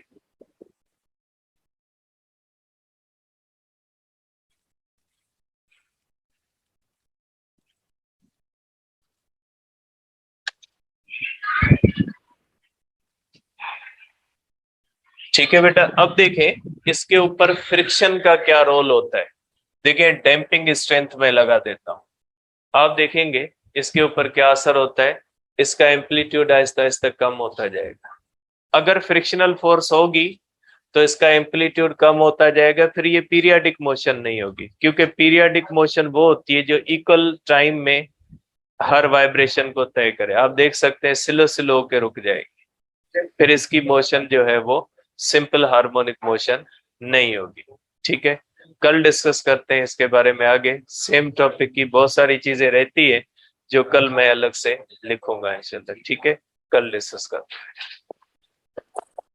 ठीक है बेटा, अब देखें इसके ऊपर फ्रिक्शन का क्या रोल होता है। देखिए डैम्पिंग स्ट्रेंथ में लगा देता हूं, आप देखेंगे इसके ऊपर क्या असर होता है, इसका एम्पलीट्यूड आहिस्ता आहिस्ता कम होता जाएगा। अगर फ्रिक्शनल फोर्स होगी तो इसका एम्पलीट्यूड कम होता जाएगा, फिर ये पीरियाडिक मोशन नहीं होगी क्योंकि पीरियाडिक मोशन वो होती है जो इक्वल टाइम में हर वाइब्रेशन को तय करे। आप देख सकते हैं स्लो स्लो होकर रुक जाएगी, फिर इसकी मोशन जो है वो सिंपल हार्मोनिक मोशन नहीं होगी। ठीक है, कल डिस्कस करते हैं इसके बारे में आगे, सेम टॉपिक की बहुत सारी चीजें रहती है जो कल मैं अलग से लिखूंगा इंशाल्लाह। ठीक है, कल डिस्कस करते हैं।